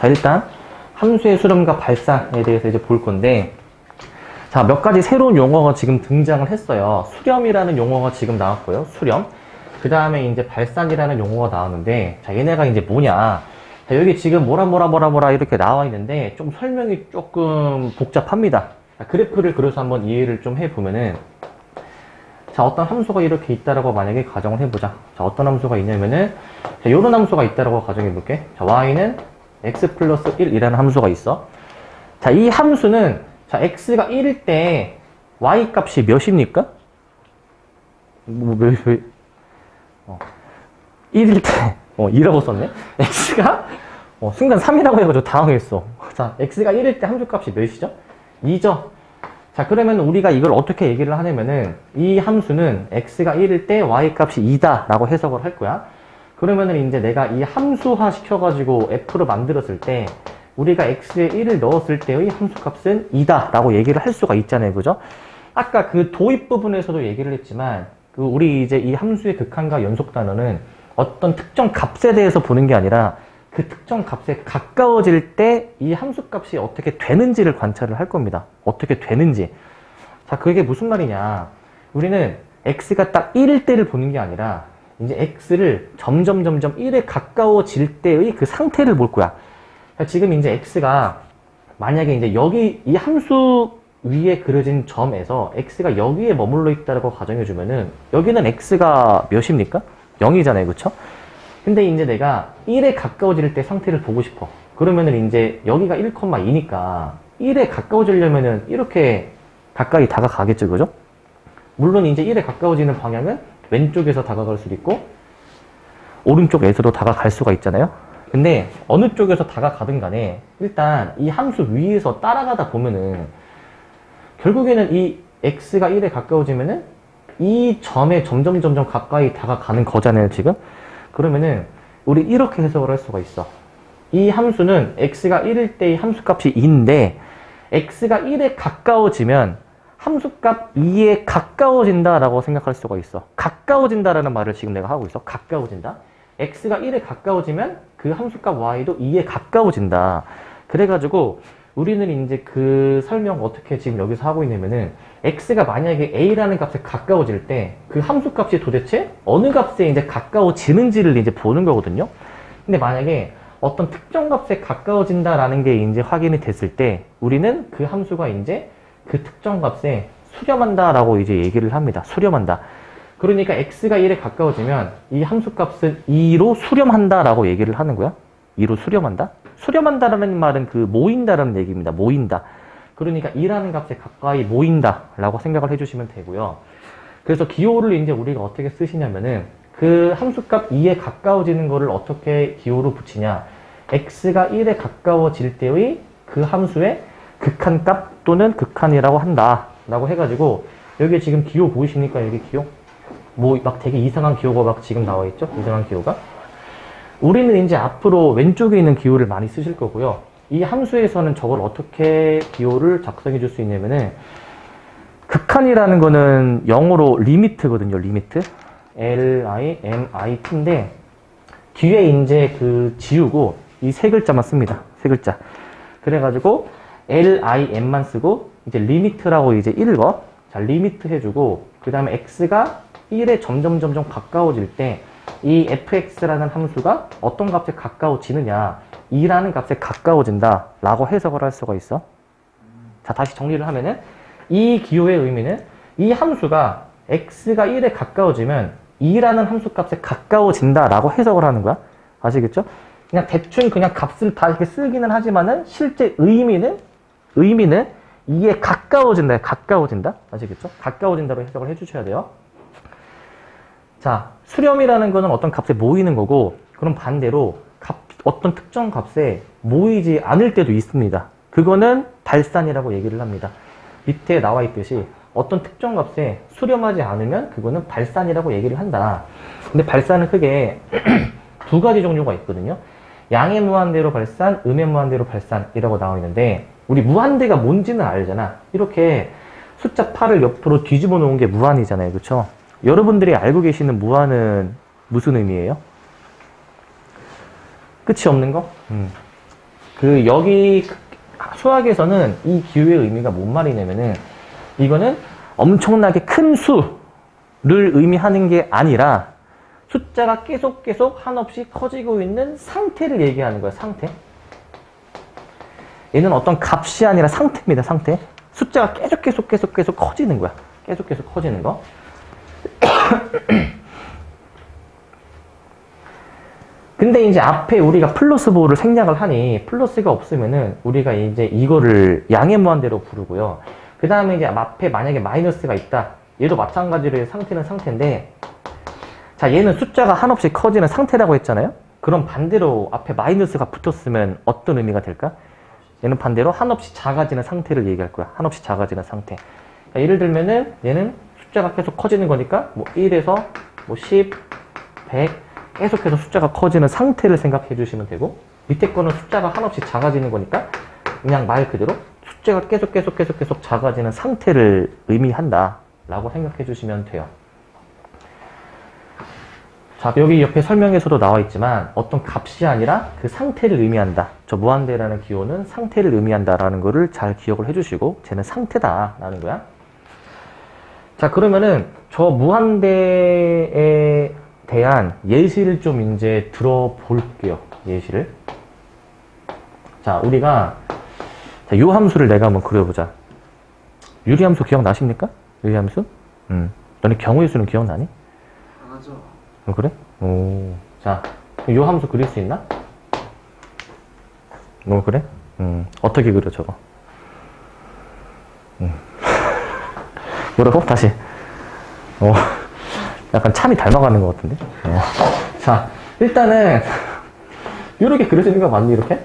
자, 일단 함수의 수렴과 발산에 대해서 이제 볼 건데, 자, 몇 가지 새로운 용어가 지금 등장을 했어요. 수렴이라는 용어가 지금 나왔고요. 수렴. 그 다음에 이제 발산이라는 용어가 나왔는데, 자, 얘네가 이제 뭐냐. 자, 여기 지금 뭐라 이렇게 나와 있는데, 좀 설명이 조금 복잡합니다. 자, 그래프를 그려서 한번 이해를 좀 해보면은, 자, 어떤 함수가 이렇게 있다라고 만약에 가정을 해보자. 자, 어떤 함수가 있냐면은, 자, 요런 함수가 있다라고 가정해볼게. 자, y는 x 플러스 1이라는 함수가 있어. 자, 이 함수는, 자, x가 1일 때 y 값이 몇입니까? 1일 때, 2라고 썼네? x가, 순간 3이라고 해가지고 당황했어. 자, x가 1일 때 함수 값이 몇이죠? 2죠? 자, 그러면 우리가 이걸 어떻게 얘기를 하냐면은, 이 함수는 x가 1일 때 y 값이 2다 라고 해석을 할 거야. 그러면은 이제 내가 이 함수화 시켜가지고 f를 만들었을 때, 우리가 x에 1을 넣었을 때의 함수 값은 2다 라고 얘기를 할 수가 있잖아요. 그죠? 아까 그 도입 부분에서도 얘기를 했지만, 우리 이제 이 함수의 극한과 연속 단어는 어떤 특정 값에 대해서 보는 게 아니라, 그 특정 값에 가까워질 때 이 함수 값이 어떻게 되는지를 관찰을 할 겁니다. 어떻게 되는지. 자, 그게 무슨 말이냐. 우리는 x가 딱 1일 때를 보는 게 아니라 이제 x를 점점 1에 가까워질 때의 그 상태를 볼 거야. 자, 지금 이제 x가 만약에 이제 여기 이 함수 위에 그려진 점에서 x가 여기에 머물러 있다고 가정해주면은 여기는 x가 몇입니까? 0이잖아요. 그쵸? 근데 이제 내가 1에 가까워질 때 상태를 보고 싶어. 그러면은 이제 여기가 1,2니까 1에 가까워지려면은 이렇게 가까이 다가가겠죠. 그죠? 물론 이제 1에 가까워지는 방향은 왼쪽에서 다가갈 수도 있고 오른쪽에서도 다가갈 수가 있잖아요. 근데 어느 쪽에서 다가가든 간에 일단 이 함수 위에서 따라가다 보면은 결국에는 이 x가 1에 가까워지면은 이 점에 점점 가까이 다가가는 거잖아요. 지금. 그러면은 우리 이렇게 해석을 할 수가 있어. 이 함수는 x가 1일 때의 함수값이 2인데 x가 1에 가까워지면 함수값 2에 가까워진다 라고 생각할 수가 있어. 가까워진다 라는 말을 지금 내가 하고 있어. 가까워진다. x가 1에 가까워지면 그 함수값 y도 2에 가까워진다. 그래가지고 우리는 이제 그 설명 어떻게 지금 여기서 하고 있냐면은 x가 만약에 a라는 값에 가까워질 때 그 함수 값이 도대체 어느 값에 이제 가까워지는지를 이제 보는 거거든요. 근데 만약에 어떤 특정 값에 가까워진다라는 게 이제 확인이 됐을 때 우리는 그 함수가 이제 그 특정 값에 수렴한다라고 이제 얘기를 합니다. 수렴한다. 그러니까 x가 1에 가까워지면 이 함수 값은 2로 수렴한다라고 얘기를 하는 거야. 2로 수렴한다? 수렴한다라는 말은 그 모인다라는 얘기입니다. 모인다. 그러니까 2라는 값에 가까이 모인다라고 생각을 해주시면 되고요. 그래서 기호를 이제 우리가 어떻게 쓰시냐면은 그 함수값 2에 가까워지는 거를 어떻게 기호로 붙이냐. x가 1에 가까워질 때의 그 함수의 극한값 또는 극한이라고 한다. 라고 해가지고 여기에 지금 기호 보이십니까? 여기 기호? 뭐 막 되게 이상한 기호가 막 지금 나와 있죠? 이상한 기호가. 우리는 이제 앞으로 왼쪽에 있는 기호를 많이 쓰실 거고요. 이 함수에서는 저걸 어떻게 기호를 작성해 줄 수 있냐면은 극한이라는 거는 영어로 리미트거든요. 리미트. LIMIT인데 뒤에 이제 그 지우고 이 세 글자만 씁니다. 세 글자. 그래가지고 LIM만 쓰고 이제 리미트라고 이제 읽어. 자, 리미트 해주고 그 다음에 x가 1에 점점 가까워질 때 이 fx라는 함수가 어떤 값에 가까워지느냐 2라는 값에 가까워진다 라고 해석을 할 수가 있어. 자, 다시 정리를 하면은 이 기호의 의미는 이 함수가 x가 1에 가까워지면 2라는 함수 값에 가까워진다 라고 해석을 하는 거야. 아시겠죠? 그냥 대충 그냥 값을 다 이렇게 쓰기는 하지만은 실제 의미는 2에 가까워진다. 가까워진다. 아시겠죠? 가까워진다로 해석을 해주셔야 돼요. 자, 수렴이라는 거는 어떤 값에 모이는 거고, 그럼 반대로 어떤 특정 값에 모이지 않을 때도 있습니다. 그거는 발산이라고 얘기를 합니다. 밑에 나와 있듯이 어떤 특정 값에 수렴하지 않으면 그거는 발산이라고 얘기를 한다. 근데 발산은 크게 두 가지 종류가 있거든요. 양의 무한대로 발산, 음의 무한대로 발산이라고 나와 있는데 우리 무한대가 뭔지는 알잖아. 이렇게 숫자 8을 옆으로 뒤집어 놓은 게 무한이잖아요. 그쵸? 여러분들이 알고 계시는 무한은 무슨 의미예요? 끝이 없는 거? 여기 수학에서는 이 기호의 의미가 뭔 말이냐면은 이거는 엄청나게 큰 수를 의미하는 게 아니라 숫자가 계속 한없이 커지고 있는 상태를 얘기하는 거야, 상태. 얘는 어떤 값이 아니라 상태입니다, 상태. 숫자가 계속 커지는 거야. 계속 커지는 거. 근데 이제 앞에 우리가 플러스 보호를 생략을 하니 플러스가 없으면은 우리가 이제 이거를 양의 무한대로 부르고요. 그 다음에 이제 앞에 만약에 마이너스가 있다. 얘도 마찬가지로 상태는 상태인데, 자, 얘는 숫자가 한없이 커지는 상태라고 했잖아요? 그럼 반대로 앞에 마이너스가 붙었으면 어떤 의미가 될까? 얘는 반대로 한없이 작아지는 상태를 얘기할 거야. 한없이 작아지는 상태. 그러니까 예를 들면은 얘는 숫자가 계속 커지는 거니까 뭐 1에서 뭐 10, 100 계속해서 숫자가 커지는 상태를 생각해 주시면 되고, 밑에 거는 숫자가 한없이 작아지는 거니까 그냥 말 그대로 숫자가 계속 작아지는 상태를 의미한다 라고 생각해 주시면 돼요. 자, 여기 옆에 설명에서도 나와 있지만 어떤 값이 아니라 그 상태를 의미한다. 저 무한대라는 기호는 상태를 의미한다라는 거를 잘 기억을 해주시고, 쟤는 상태다라는 거야. 자, 그러면은 저 무한대에 대한 예시를 좀 이제 들어볼게요. 예시를. 자, 우리가 요 함수를 내가 한번 그려보자. 유리함수 기억나십니까? 유리함수? 너네 경우의 수는 기억나니? 하죠. 그래? 오. 자, 요 함수 그릴 수 있나? 그래? 어떻게 그려, 저거? 뭐라고? 다시. 약간 참이 닮아가는 것 같은데? 자, 일단은, 이렇게 그려지는 거 맞니, 이렇게?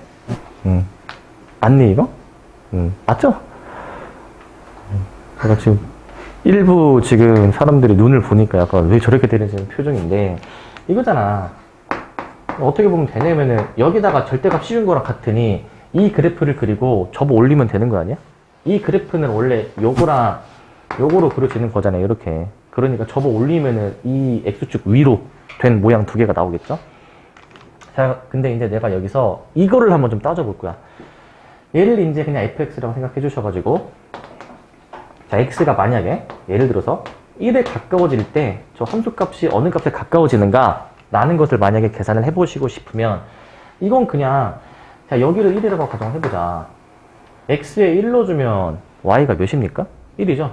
맞니, 이거? 맞죠? 제가 지금, 일부 지금 사람들이 눈을 보니까 약간 왜 저렇게 되는지 표정인데, 이거잖아. 어떻게 보면 되냐면은, 여기다가 절대값 씌운 거랑 같으니, 이 그래프를 그리고 접어 올리면 되는 거 아니야? 이 그래프는 원래 요거랑 요거로 그려지는 거잖아요, 이렇게. 그러니까 접어 올리면은 이 X축 위로 된 모양 두 개가 나오겠죠? 자, 근데 이제 내가 여기서 이거를 한번 좀 따져볼 거야. 얘를 이제 그냥 fx라고 생각해 주셔가지고, 자, x가 만약에 예를 들어서 1에 가까워질 때 저 함수값이 어느 값에 가까워지는가 라는 것을 만약에 계산을 해보시고 싶으면, 이건 그냥, 자, 여기를 1이라고 가정을 해보자. x에 1 넣어주면 y가 몇입니까? 1이죠?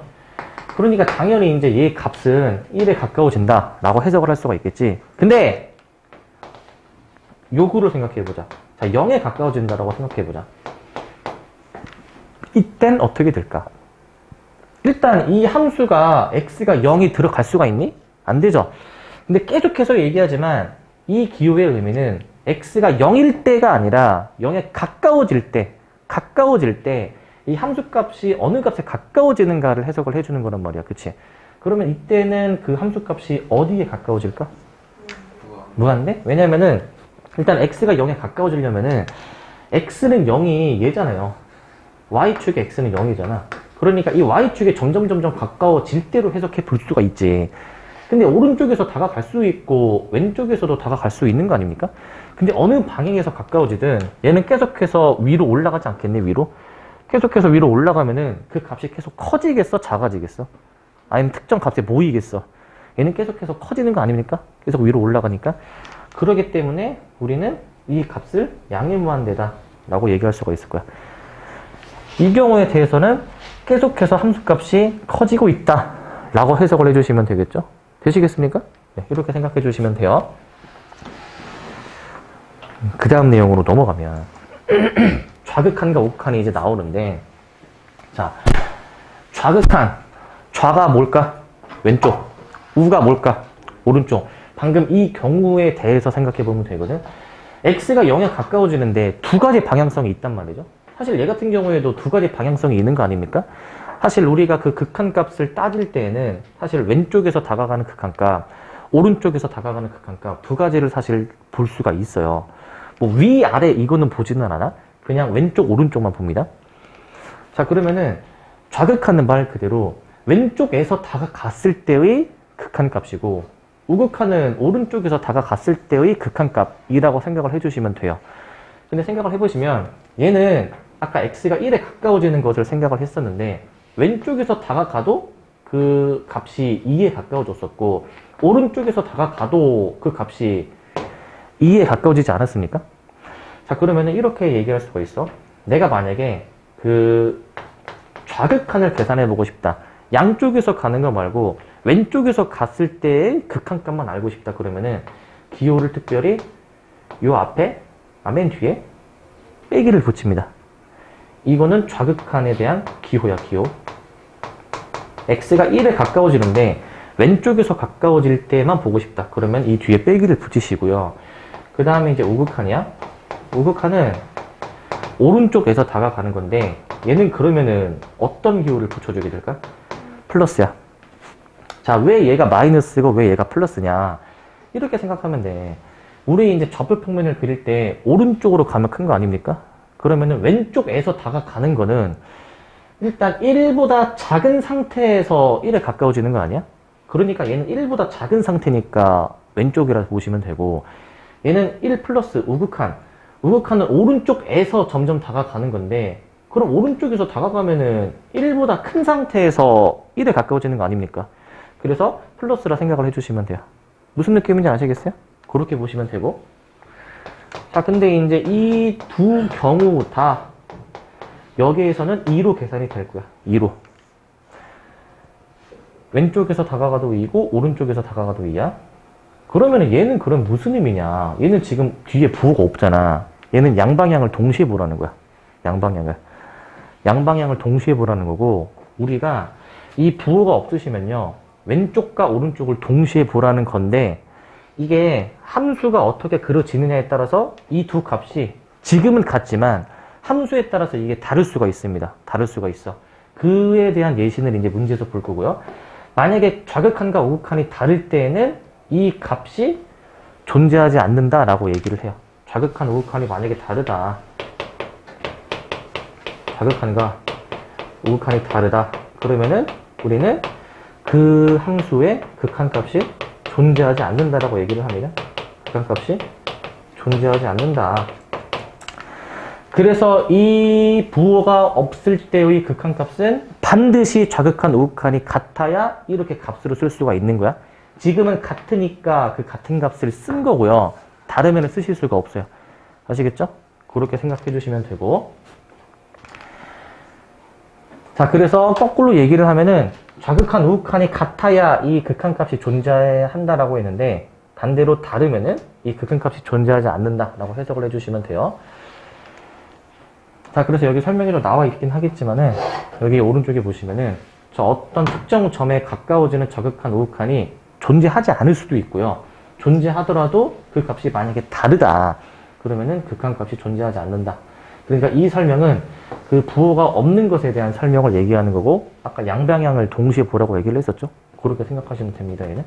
그러니까 당연히 이제 얘 값은 1에 가까워진다 라고 해석을 할 수가 있겠지. 근데 요구를 생각해보자. 자, 0에 가까워진다라고 생각해보자. 이땐 어떻게 될까? 일단 이 함수가 x가 0이 들어갈 수가 있니? 안 되죠. 근데 계속해서 얘기하지만 이 기호의 의미는 x가 0일 때가 아니라 0에 가까워질 때 이 함수값이 어느 값에 가까워지는가를 해석을 해주는 거란 말이야. 그치? 그러면 이때는 그 함수값이 어디에 가까워질까? 무한대? 왜냐면은 일단 x가 0에 가까워지려면은 x는 0이 얘잖아요. y축의 x는 0이잖아. 그러니까 이 y축에 점점 가까워질 대로 해석해 볼 수가 있지. 근데 오른쪽에서 다가갈 수 있고 왼쪽에서도 다가갈 수 있는 거 아닙니까? 근데 어느 방향에서 가까워지든 얘는 계속해서 위로 올라가지 않겠니? 위로? 계속해서 위로 올라가면은 그 값이 계속 커지겠어? 작아지겠어? 아니면 특정 값에 모이겠어? 얘는 계속해서 커지는 거 아닙니까? 계속 위로 올라가니까. 그러기 때문에 우리는 이 값을 양의 무한대다 라고 얘기할 수가 있을 거야. 이 경우에 대해서는 계속해서 함수값이 커지고 있다 라고 해석을 해주시면 되겠죠? 되시겠습니까? 네, 이렇게 생각해 주시면 돼요. 그 다음 내용으로 넘어가면 좌극한과 우극한이 이제 나오는데, 자, 좌극한, 좌가 뭘까? 왼쪽, 우가 뭘까? 오른쪽. 방금 이 경우에 대해서 생각해 보면 되거든. x가 0에 가까워지는데 두 가지 방향성이 있단 말이죠. 사실 얘 같은 경우에도 두 가지 방향성이 있는 거 아닙니까? 사실 우리가 그 극한값을 따질 때에는 사실 왼쪽에서 다가가는 극한값, 오른쪽에서 다가가는 극한값 두 가지를 사실 볼 수가 있어요. 뭐 위, 아래 이거는 보지는 않아. 그냥 왼쪽, 오른쪽만 봅니다. 자, 그러면은 좌극한은 말 그대로 왼쪽에서 다가갔을 때의 극한값이고, 우극한은 오른쪽에서 다가갔을 때의 극한값이라고 생각을 해주시면 돼요. 근데 생각을 해보시면 얘는 아까 x가 1에 가까워지는 것을 생각을 했었는데 왼쪽에서 다가가도 그 값이 2에 가까워졌었고 오른쪽에서 다가가도 그 값이 2에 가까워지지 않았습니까? 자, 그러면은 이렇게 얘기할 수가 있어. 내가 만약에 그 좌극한을 계산해 보고 싶다. 양쪽에서 가는 거 말고 왼쪽에서 갔을 때의 극한값만 알고 싶다. 그러면은 기호를 특별히 요 앞에, 맨 뒤에 빼기를 붙입니다. 이거는 좌극한에 대한 기호야, 기호. x가 1에 가까워지는데 왼쪽에서 가까워질 때만 보고 싶다. 그러면 이 뒤에 빼기를 붙이시고요. 그 다음에 이제 우극한이야. 우극한은 오른쪽에서 다가가는 건데 얘는 그러면은 어떤 기호를 붙여주게 될까? 플러스야. 자, 왜 얘가 마이너스고 왜 얘가 플러스냐? 이렇게 생각하면 돼. 우리 이제 좌표 평면을 그릴 때 오른쪽으로 가면 큰 거 아닙니까? 그러면은 왼쪽에서 다가가는 거는 일단 1보다 작은 상태에서 1에 가까워지는 거 아니야? 그러니까 얘는 1보다 작은 상태니까 왼쪽이라 보시면 되고 얘는 1 플러스 우극한. 우극한은 오른쪽에서 점점 다가가는 건데 그럼 오른쪽에서 다가가면은 1보다 큰 상태에서 1에 가까워지는 거 아닙니까? 그래서 플러스라 생각을 해주시면 돼요. 무슨 느낌인지 아시겠어요? 그렇게 보시면 되고. 자, 근데 이제 이 두 경우 다 여기에서는 2로 계산이 될 거야. 2로. 왼쪽에서 다가가도 2고 오른쪽에서 다가가도 2야. 그러면 얘는 그럼 무슨 의미냐? 얘는 지금 뒤에 부호가 없잖아. 얘는 양방향을 동시에 보라는 거야. 양방향을 동시에 보라는 거고 우리가 이 부호가 없으시면요. 왼쪽과 오른쪽을 동시에 보라는 건데 이게 함수가 어떻게 그려지느냐에 따라서 이 두 값이 지금은 같지만 함수에 따라서 이게 다를 수가 있습니다. 다를 수가 있어. 그에 대한 예시를 이제 문제에서 볼 거고요. 만약에 좌극한과 우극한이 다를 때에는 이 값이 존재하지 않는다라고 얘기를 해요. 좌극한, 우극한이 만약에 다르다. 좌극한과 우극한이 다르다. 그러면은 우리는 그 함수의 극한값이 존재하지 않는다라고 얘기를 합니다. 극한값이 존재하지 않는다. 그래서 이 부호가 없을 때의 극한값은 반드시 좌극한, 우극한이 같아야 이렇게 값으로 쓸 수가 있는 거야. 지금은 같으니까 그 같은 값을 쓴 거고요. 다르면 쓰실 수가 없어요. 아시겠죠? 그렇게 생각해 주시면 되고. 자, 그래서 거꾸로 얘기를 하면은 좌극한, 우극한이 같아야 이 극한값이 존재한다라고 했는데 반대로 다르면은 이 극한값이 존재하지 않는다라고 해석을 해주시면 돼요. 자, 그래서 여기 설명이 나와 있긴 하겠지만은 여기 오른쪽에 보시면은 저 어떤 특정 점에 가까워지는 좌극한, 우극한이 존재하지 않을 수도 있고요. 존재하더라도 그 값이 만약에 다르다. 그러면은 극한값이 존재하지 않는다. 그러니까 이 설명은 그 부호가 없는 것에 대한 설명을 얘기하는 거고 아까 양방향을 동시에 보라고 얘기를 했었죠. 그렇게 생각하시면 됩니다. 얘는.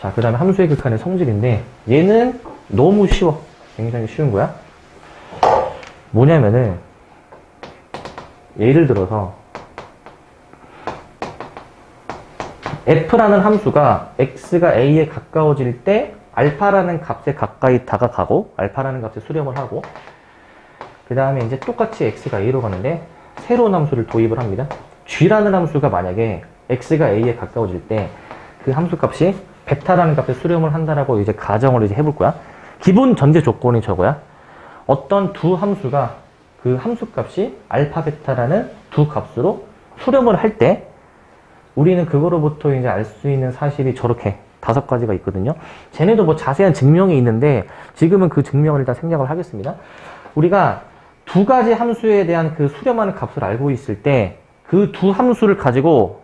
자, 그 다음에 함수의 극한의 성질인데 얘는 너무 쉬워. 굉장히 쉬운 거야. 뭐냐면은 예를 들어서 f라는 함수가 x가 a에 가까워질 때 알파라는 값에 가까이 다가가고 알파라는 값에 수렴을 하고 그 다음에 이제 똑같이 x가 a로 가는데 새로운 함수를 도입을 합니다. g라는 함수가 만약에 x가 a에 가까워질 때 그 함수 값이 베타라는 값에 수렴을 한다라고 이제 가정을 이제 해볼 거야. 기본 전제 조건이 저거야. 어떤 두 함수가 그 함수 값이 알파 베타라는 두 값으로 수렴을 할 때 우리는 그거로부터 이제 알 수 있는 사실이 저렇게 5가지가 있거든요. 쟤네도 뭐 자세한 증명이 있는데 지금은 그 증명을 일단 생략을 하겠습니다. 우리가 두 가지 함수에 대한 그 수렴하는 값을 알고 있을 때 그 두 함수를 가지고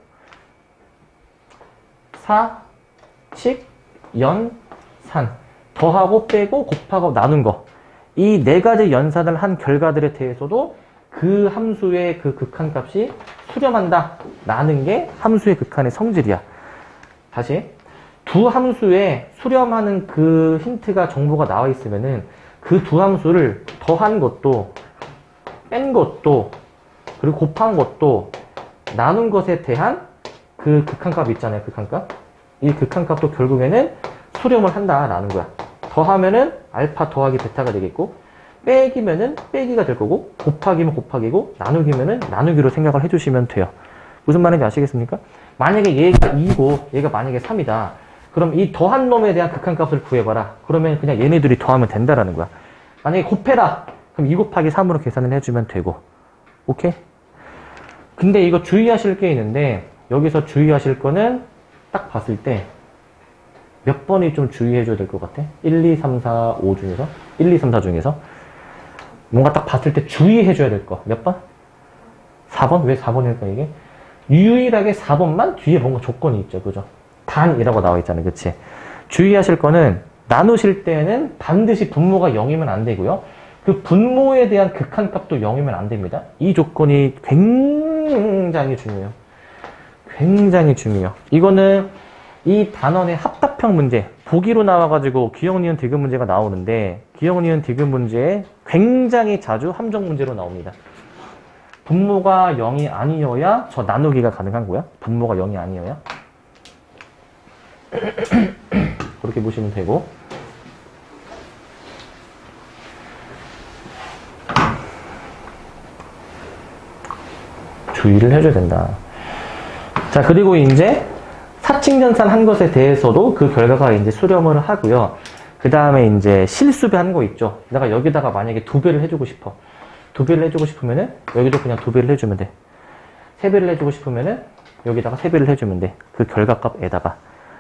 사, 식, 연, 산 더하고 빼고 곱하고 나눈 거 이 4가지 연산을 한 결과들에 대해서도 그 함수의 그 극한값이 수렴한다 라는 게 함수의 극한의 성질이야. 다시 두 함수에 수렴하는 그 힌트가 정보가 나와 있으면은 그 두 함수를 더한 것도 뺀 것도 그리고 곱한 것도 나눈 것에 대한 그 극한값 있잖아요. 극한값. 이 극한값도 결국에는 수렴을 한다라는 거야. 더하면은 알파 더하기 베타가 되겠고, 빼기면은 빼기가 될 거고, 곱하기면 곱하기고, 나누기면은 나누기로 생각을 해주시면 돼요. 무슨 말인지 아시겠습니까? 만약에 얘가 2고 얘가 만약에 3이다. 그럼 이 더한 놈에 대한 극한값을 구해봐라. 그러면 그냥 얘네들이 더하면 된다라는 거야. 만약에 곱해라. 그럼 2 곱하기 3으로 계산을 해주면 되고. 오케이? 근데 이거 주의하실 게 있는데, 여기서 주의하실 거는 딱 봤을 때 몇 번이 좀 주의해줘야 될 것 같아? 1, 2, 3, 4, 5 중에서? 1, 2, 3, 4 중에서? 뭔가 딱 봤을 때 주의해줘야 될 거. 몇 번? 4번? 왜 4번일까 이게? 유일하게 4번만 뒤에 뭔가 조건이 있죠. 그죠? 단이라고 나와 있잖아요. 그치? 주의하실 거는 나누실 때는 반드시 분모가 0이면 안 되고요. 그 분모에 대한 극한값도 0이면 안 됩니다. 이 조건이 굉장히 중요해요. 굉장히 중요해요. 이거는 이 단원의 합답형 문제, 보기로 나와가지고 기억, 니은, 디귿 문제가 나오는데, 기억, 니은, 디귿 문제에 굉장히 자주 함정 문제로 나옵니다. 분모가 0이 아니어야 저 나누기가 가능한 거야. 분모가 0이 아니어야. 그렇게 보시면 되고. 주의를 해줘야 된다. 자, 그리고 이제 사칙연산 한 것에 대해서도 그 결과가 이제 수렴을 하고요. 그 다음에 이제 실수배한 거 있죠. 내가 여기다가 만약에 2배를 해주고 싶어. 2배를 해주고 싶으면은 여기도 그냥 2배를 해주면 돼. 3배를 해주고 싶으면은 여기다가 3배를 해주면 돼. 그 결과값에다가.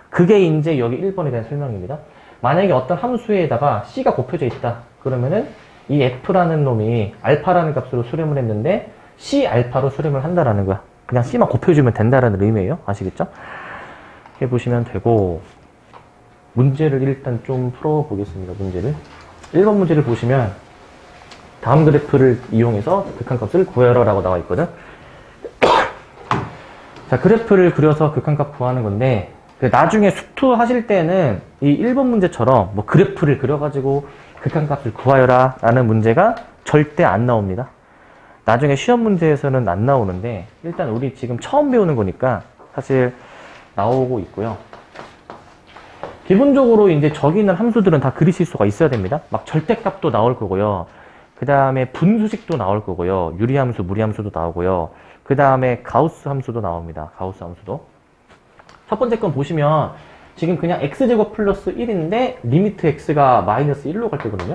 그게 이제 여기 1번에 대한 설명입니다. 만약에 어떤 함수에다가 C가 곱해져 있다. 그러면은 이 F라는 놈이 알파라는 값으로 수렴을 했는데 C 알파로 수렴을 한다라는 거야. 그냥 C만 곱해주면 된다라는 의미예요. 아시겠죠? 해보시면 되고, 문제를 일단 좀 풀어보겠습니다. 문제를. 1번 문제를 보시면 다음 그래프를 이용해서 극한값을 구해라 라고 나와 있거든. 자, 그래프를 그려서 극한값 구하는 건데, 나중에 수투하실 때는 이 1번 문제처럼 뭐 그래프를 그려가지고 극한값을 구하여라 라는 문제가 절대 안 나옵니다. 나중에 시험 문제에서는 안 나오는데, 일단 우리 지금 처음 배우는 거니까 사실 나오고 있고요. 기본적으로 이제 저기 있는 함수들은 다 그리실 수가 있어야 됩니다. 막 절대값도 나올 거고요. 그 다음에 분수식도 나올 거고요. 유리함수, 무리함수도 나오고요. 그 다음에 가우스 함수도 나옵니다. 가우스 함수도. 첫 번째 건 보시면 지금 그냥 x제곱 플러스 1인데 리미트 x가 마이너스 1로 갈 때거든요.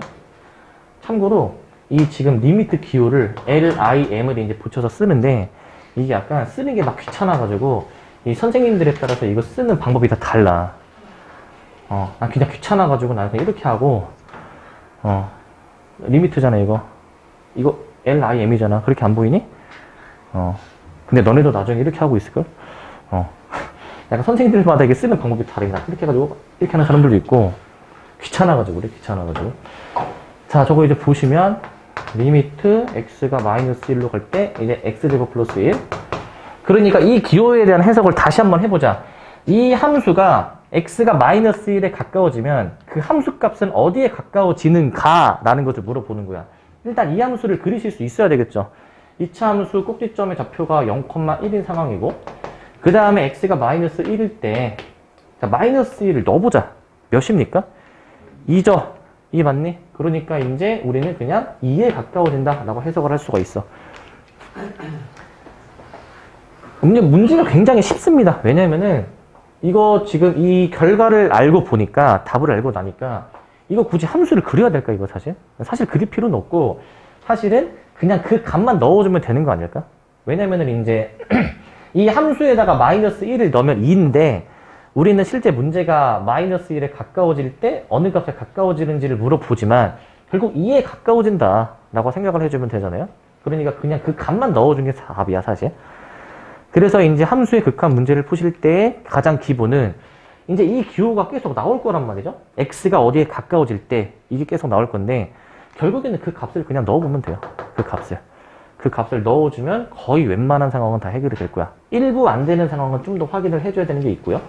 참고로 이 지금 리미트 기호를 LIM을 이제 붙여서 쓰는데, 이게 약간 쓰는 게 막 귀찮아가지고 이 선생님들에 따라서 이거 쓰는 방법이 다 달라. 난 그냥 귀찮아가지고 나는 그냥 이렇게 하고, 리미트잖아, 이거. 이거 LIM이잖아. 그렇게 안 보이니? 근데 너네도 나중에 이렇게 하고 있을걸? 약간 선생님들마다 이게 쓰는 방법이 다르다. 이렇게 해가지고, 이렇게 하는 사람들도 있고, 귀찮아가지고, 그래, 귀찮아가지고. 자, 저거 이제 보시면, 리미트 x가 마이너스 1로 갈 때, 이제 x제곱 플러스 1. 그러니까 이 기호에 대한 해석을 다시 한번 해보자. 이 함수가 x가 마이너스 1에 가까워지면 그 함수 값은 어디에 가까워지는가? 라는 것을 물어보는 거야. 일단 이 함수를 그리실 수 있어야 되겠죠. 2차 함수 꼭지점의 좌표가 0,1인 상황이고, 그 다음에 x가 마이너스 1일 때, 자, 마이너스 1을 넣어보자. 몇입니까? 2죠. 2 맞니? 그러니까 이제 우리는 그냥 2에 가까워진다 라고 해석을 할 수가 있어. 문제가 굉장히 쉽습니다. 왜냐면은 이거 지금 이 결과를 알고 보니까, 답을 알고 나니까 이거 굳이 함수를 그려야 될까, 이거 사실? 사실 그릴 필요는 없고, 사실은 그냥 그 값만 넣어주면 되는 거 아닐까? 왜냐면은 이제 이 함수에다가 마이너스 1을 넣으면 2인데, 우리는 실제 문제가 마이너스 1에 가까워질 때 어느 값에 가까워지는지를 물어보지만 결국 2에 가까워진다 라고 생각을 해주면 되잖아요. 그러니까 그냥 그 값만 넣어주는 게 답이야, 사실. 그래서 이제 함수의 극한 문제를 푸실 때 가장 기본은 이제 이 기호가 계속 나올 거란 말이죠. x가 어디에 가까워질 때 이게 계속 나올 건데, 결국에는 그 값을 그냥 넣어보면 돼요. 그 값을 넣어주면 거의 웬만한 상황은 다 해결이 될 거야. 일부 안 되는 상황은 좀 더 확인을 해줘야 되는 게 있고요.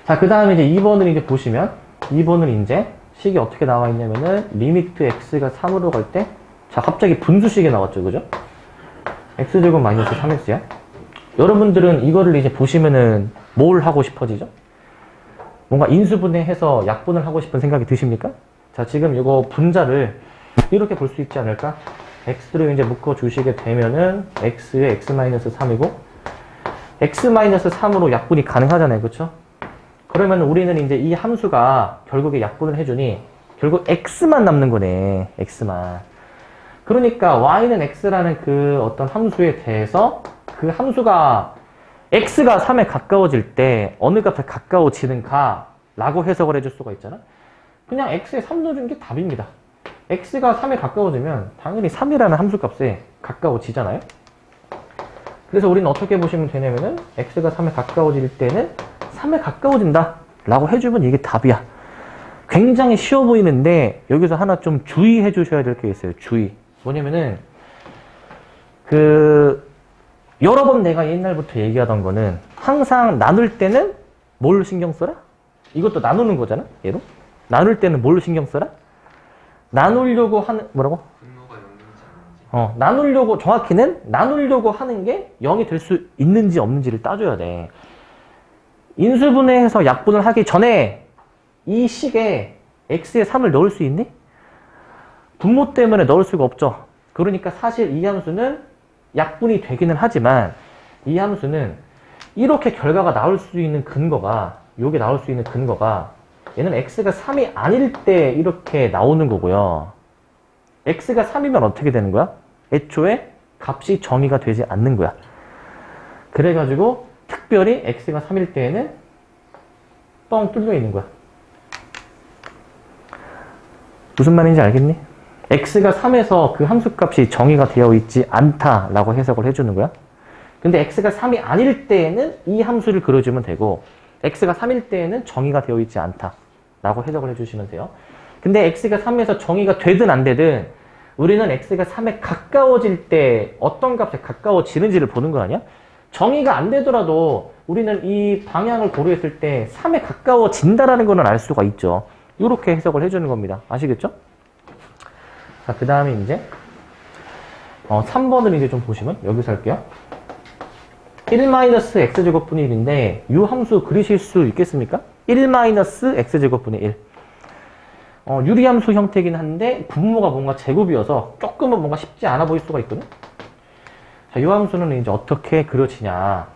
자, 그 다음에 이제 2번을 이제 보시면, 2번은 이제 식이 어떻게 나와 있냐면은 리미트 x가 3으로 갈 때, 자, 갑자기 분수식이 나왔죠, 그죠? x제곱 마이너스 3x야. 여러분들은 이거를 이제 보시면은 뭘 하고 싶어지죠? 뭔가 인수분해해서 약분을 하고 싶은 생각이 드십니까? 자, 지금 이거 분자를 이렇게 볼 수 있지 않을까? x로 이제 묶어주시게 되면은 x에 x-3이고 x-3으로 약분이 가능하잖아요. 그쵸? 그러면 우리는 이제 이 함수가 결국에 약분을 해주니 결국 x만 남는 거네. x만. 그러니까 y는 x라는 그 어떤 함수에 대해서 그 함수가 x가 3에 가까워질 때 어느 값에 가까워지는가 라고 해석을 해줄 수가 있잖아. 그냥 x에 3 넣어주는 게 답입니다. x가 3에 가까워지면 당연히 3이라는 함수값에 가까워지잖아요. 그래서 우리는 어떻게 보시면 되냐면은 x가 3에 가까워질 때는 3에 가까워진다 라고 해주면 이게 답이야. 굉장히 쉬워 보이는데 여기서 하나 좀 주의해 주셔야 될 게 있어요. 주의. 뭐냐면은 여러 번 내가 옛날부터 얘기하던 거는 항상 나눌 때는 뭘 신경 써라? 이것도 나누는 거잖아. 얘로. 나눌 때는 뭘 신경 써라? 나누려고 하는 뭐라고? 분모가 0인지 아닌지. 나누려고 정확히는 나누려고 하는 게 0이 될 수 있는지 없는지를 따져야 돼. 인수분해해서 약분을 하기 전에 이 식에 x에 3을 넣을 수 있니? 분모 때문에 넣을 수가 없죠. 그러니까 사실 이 함수는 약분이 되기는 하지만 이 함수는 이렇게 결과가 나올 수 있는 근거가 요게 나올 수 있는 근거가 얘는 x가 3이 아닐 때 이렇게 나오는 거고요. x가 3이면 어떻게 되는 거야? 애초에 값이 정의가 되지 않는 거야. 그래가지고 특별히 x가 3일 때에는 뻥 뚫려 있는 거야. 무슨 말인지 알겠니? x가 3에서 그 함수값이 정의가 되어 있지 않다라고 해석을 해주는 거야. 근데 x가 3이 아닐 때에는 이 함수를 그려주면 되고 x가 3일 때에는 정의가 되어 있지 않다라고 해석을 해주시면 돼요. 근데 x가 3에서 정의가 되든 안 되든 우리는 x가 3에 가까워질 때 어떤 값에 가까워지는지를 보는 거 아니야? 정의가 안 되더라도 우리는 이 방향을 고려했을 때 3에 가까워진다라는 거는 알 수가 있죠. 이렇게 해석을 해주는 겁니다. 아시겠죠? 자, 그 다음에 이제 3번을 이제 좀 보시면 여기서 할게요. 1-x제곱분의 1인데 이 함수 그리실 수 있겠습니까? 1-x제곱분의 1. 유리함수 형태이긴 한데 분모가 뭔가 제곱이어서 조금은 뭔가 쉽지 않아 보일 수가 있거든. 자, 이 함수는 이제 어떻게 그려지냐?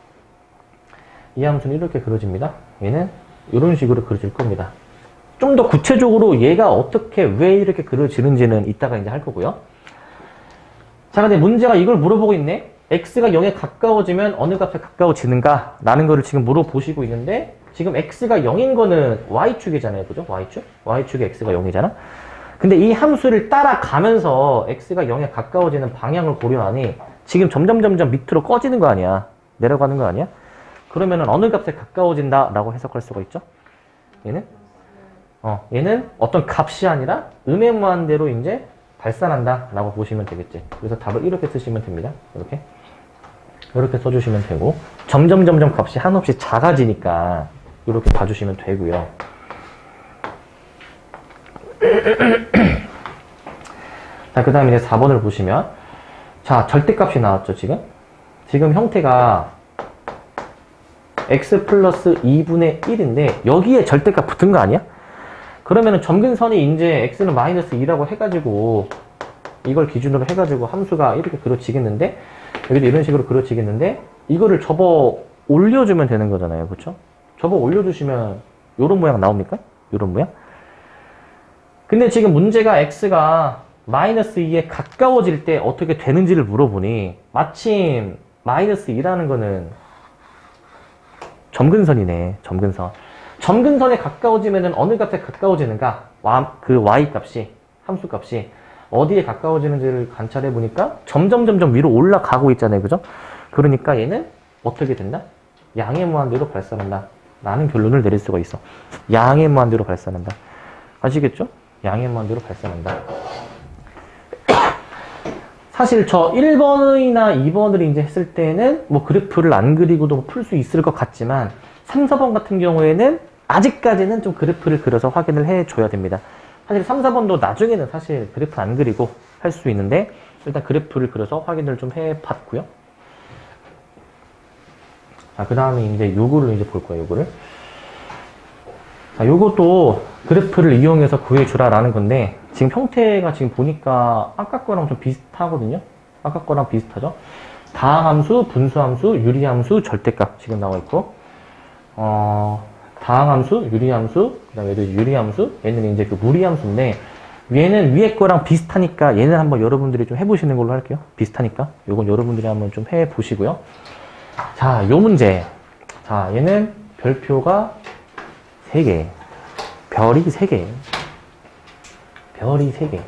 이 함수는 이렇게 그려집니다. 얘는 이런 식으로 그려질 겁니다. 좀 더 구체적으로 얘가 어떻게 왜 이렇게 그려지는지는 이따가 이제 할 거고요. 자, 근데 문제가 이걸 물어보고 있네. x가 0에 가까워지면 어느 값에 가까워지는가? 라는 거를 지금 물어보시고 있는데 지금 x가 0인 거는 y축이잖아요. 그죠? y축? y축에 x가 0이잖아. 근데 이 함수를 따라가면서 x가 0에 가까워지는 방향을 고려하니 지금 점점 밑으로 꺼지는 거 아니야. 내려가는 거 아니야? 그러면은 어느 값에 가까워진다 라고 해석할 수가 있죠. 얘는 어떤 값이 아니라 음의 대로 이제 발산한다 라고 보시면 되겠지. 그래서 답을 이렇게 쓰시면 됩니다. 이렇게 써주시면 되고 점점 값이 한없이 작아지니까 이렇게 봐주시면 되고요. 자, 그 다음에 이제 4번을 보시면 자, 절대값이 나왔죠. 지금 형태가 x 플러스 2분의 1인데 여기에 절대값 붙은 거 아니야? 그러면은 점근선이 이제 x는 마이너스 2라고 해가지고 이걸 기준으로 해가지고 함수가 이렇게 그려지겠는데 여기도 이런 식으로 그려지겠는데 이거를 접어 올려주면 되는 거잖아요. 그렇죠? 접어 올려주시면 요런 모양 나옵니까? 요런 모양? 근데 지금 문제가 x가 마이너스 2에 가까워질 때 어떻게 되는지를 물어보니 마침 마이너스 2라는 거는 점근선이네. 점근선에 가까워지면은 어느 값에 가까워지는가? 그 y 값이, 함수 값이 어디에 가까워지는지를 관찰해 보니까 점점 위로 올라가고 있잖아요. 그죠? 그러니까 얘는 어떻게 된다? 양의 무한대로 발산한다. 라는 결론을 내릴 수가 있어. 양의 무한대로 발산한다. 아시겠죠? 양의 무한대로 발산한다. 사실 저 1번이나 2번을 이제 했을 때는 뭐 그래프를 안 그리고도 풀 수 있을 것 같지만 3, 4번 같은 경우에는 아직까지는 좀 그래프를 그려서 확인을 해줘야 됩니다. 사실 3, 4번도 나중에는 사실 그래프 안 그리고 할 수 있는데 일단 그래프를 그려서 확인을 좀 해봤고요. 자, 그 다음에 이제 요거를 이제 볼 거예요. 요거를. 자, 요것도 그래프를 이용해서 구해주라라는 건데, 지금 형태가 지금 보니까 아까 거랑 좀 비슷하거든요? 아까 거랑 비슷하죠? 다항함수, 분수함수, 유리함수, 절대값 지금 나와 있고, 다항함수, 유리함수, 그 다음에 얘도 유리함수, 얘는 이제 그 무리함수인데, 얘는 위에 거랑 비슷하니까 얘는 한번 여러분들이 좀 해보시는 걸로 할게요. 비슷하니까. 요건 여러분들이 한번 좀 해보시고요. 자, 요 문제. 자, 얘는 별표가 3개. 별이 3개. 별이 3개.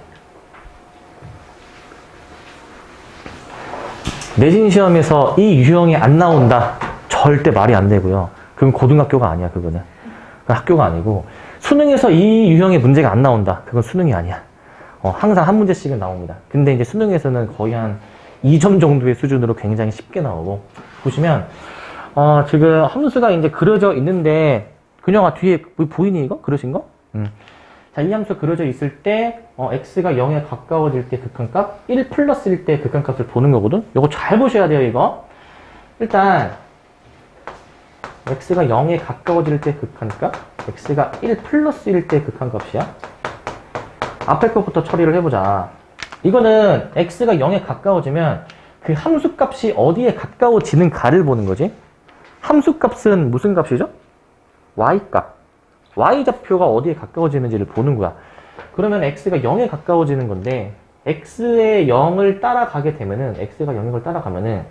내신 시험에서 이 유형이 안 나온다. 절대 말이 안 되고요. 그건 고등학교가 아니야, 그거는. 그건 학교가 아니고. 수능에서 이 유형의 문제가 안 나온다. 그건 수능이 아니야. 항상 한 문제씩은 나옵니다. 근데 이제 수능에서는 거의 한 2점 정도의 수준으로 굉장히 쉽게 나오고. 보시면, 지금 함수가 이제 그려져 있는데, 그녀가 뒤에 보이니 이거? 그려진 거? 자, 이 함수 그려져 있을 때, x가 0에 가까워질 때 극한값, 1 플러스일 때 극한값을 보는 거거든? 이거 잘 보셔야 돼요, 이거. 일단, x가 0에 가까워질 때 극한값, x가 1 플러스일 때 극한값이야. 앞에 것부터 처리를 해보자. 이거는 x가 0에 가까워지면 그 함수값이 어디에 가까워지는가를 보는 거지. 함수값은 무슨 값이죠? y값. y좌표가 어디에 가까워지는지를 보는 거야. 그러면 x가 0에 가까워지는 건데 x의 0을 따라가게 되면은 x가 0을 따라가면은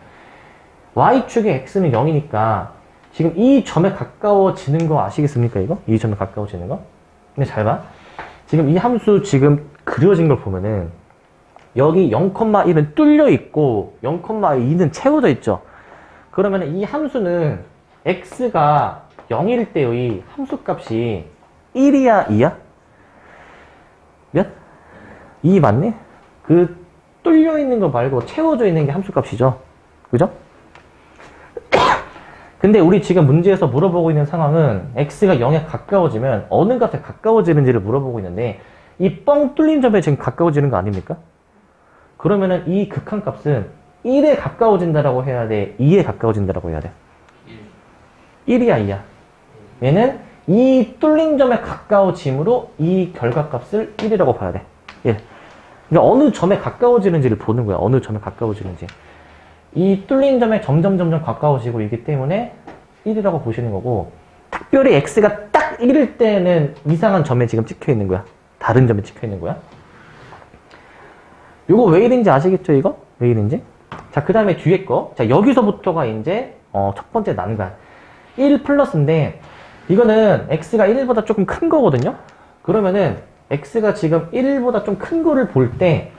y축의 x는 0이니까 지금 이 점에 가까워지는 거 아시겠습니까? 이거? 이 점에 가까워지는 거? 근데 잘 봐. 지금 이 함수 지금 그려진 걸 보면은 여기 0,1은 뚫려 있고 0,2는 채워져 있죠. 그러면 이 함수는 x가 0일 때의 함수값이 1이야, 2야? 몇? 2 맞네? 그 뚫려 있는 거 말고 채워져 있는 게 함수값이죠. 그죠? 근데 우리 지금 문제에서 물어보고 있는 상황은 x가 0에 가까워지면 어느 값에 가까워지는지를 물어보고 있는데 이 뻥 뚫린 점에 지금 가까워지는 거 아닙니까? 그러면은 이 극한값은 1에 가까워진다라고 해야 돼? 2에 가까워진다라고 해야 돼? 1이야, 2야. 얘는 이 뚫린 점에 가까워짐으로 이 결과값을 1이라고 봐야 돼. 1. 그러니까 어느 점에 가까워지는지를 보는 거야. 어느 점에 가까워지는지. 이 뚫린 점에 점점 가까워지고 있기 때문에 1이라고 보시는 거고, 특별히 x가 딱 1일 때는 이상한 점에 지금 찍혀 있는 거야. 다른 점에 찍혀 있는 거야. 요거 왜 1인지 아시겠죠, 이거? 왜 1인지? 자, 그 다음에 뒤에 거. 자, 여기서부터가 이제, 첫 번째 난관. 1 플러스인데, 이거는 x가 1보다 조금 큰 거거든요? 그러면은, x가 지금 1보다 좀 큰 거를 볼 때,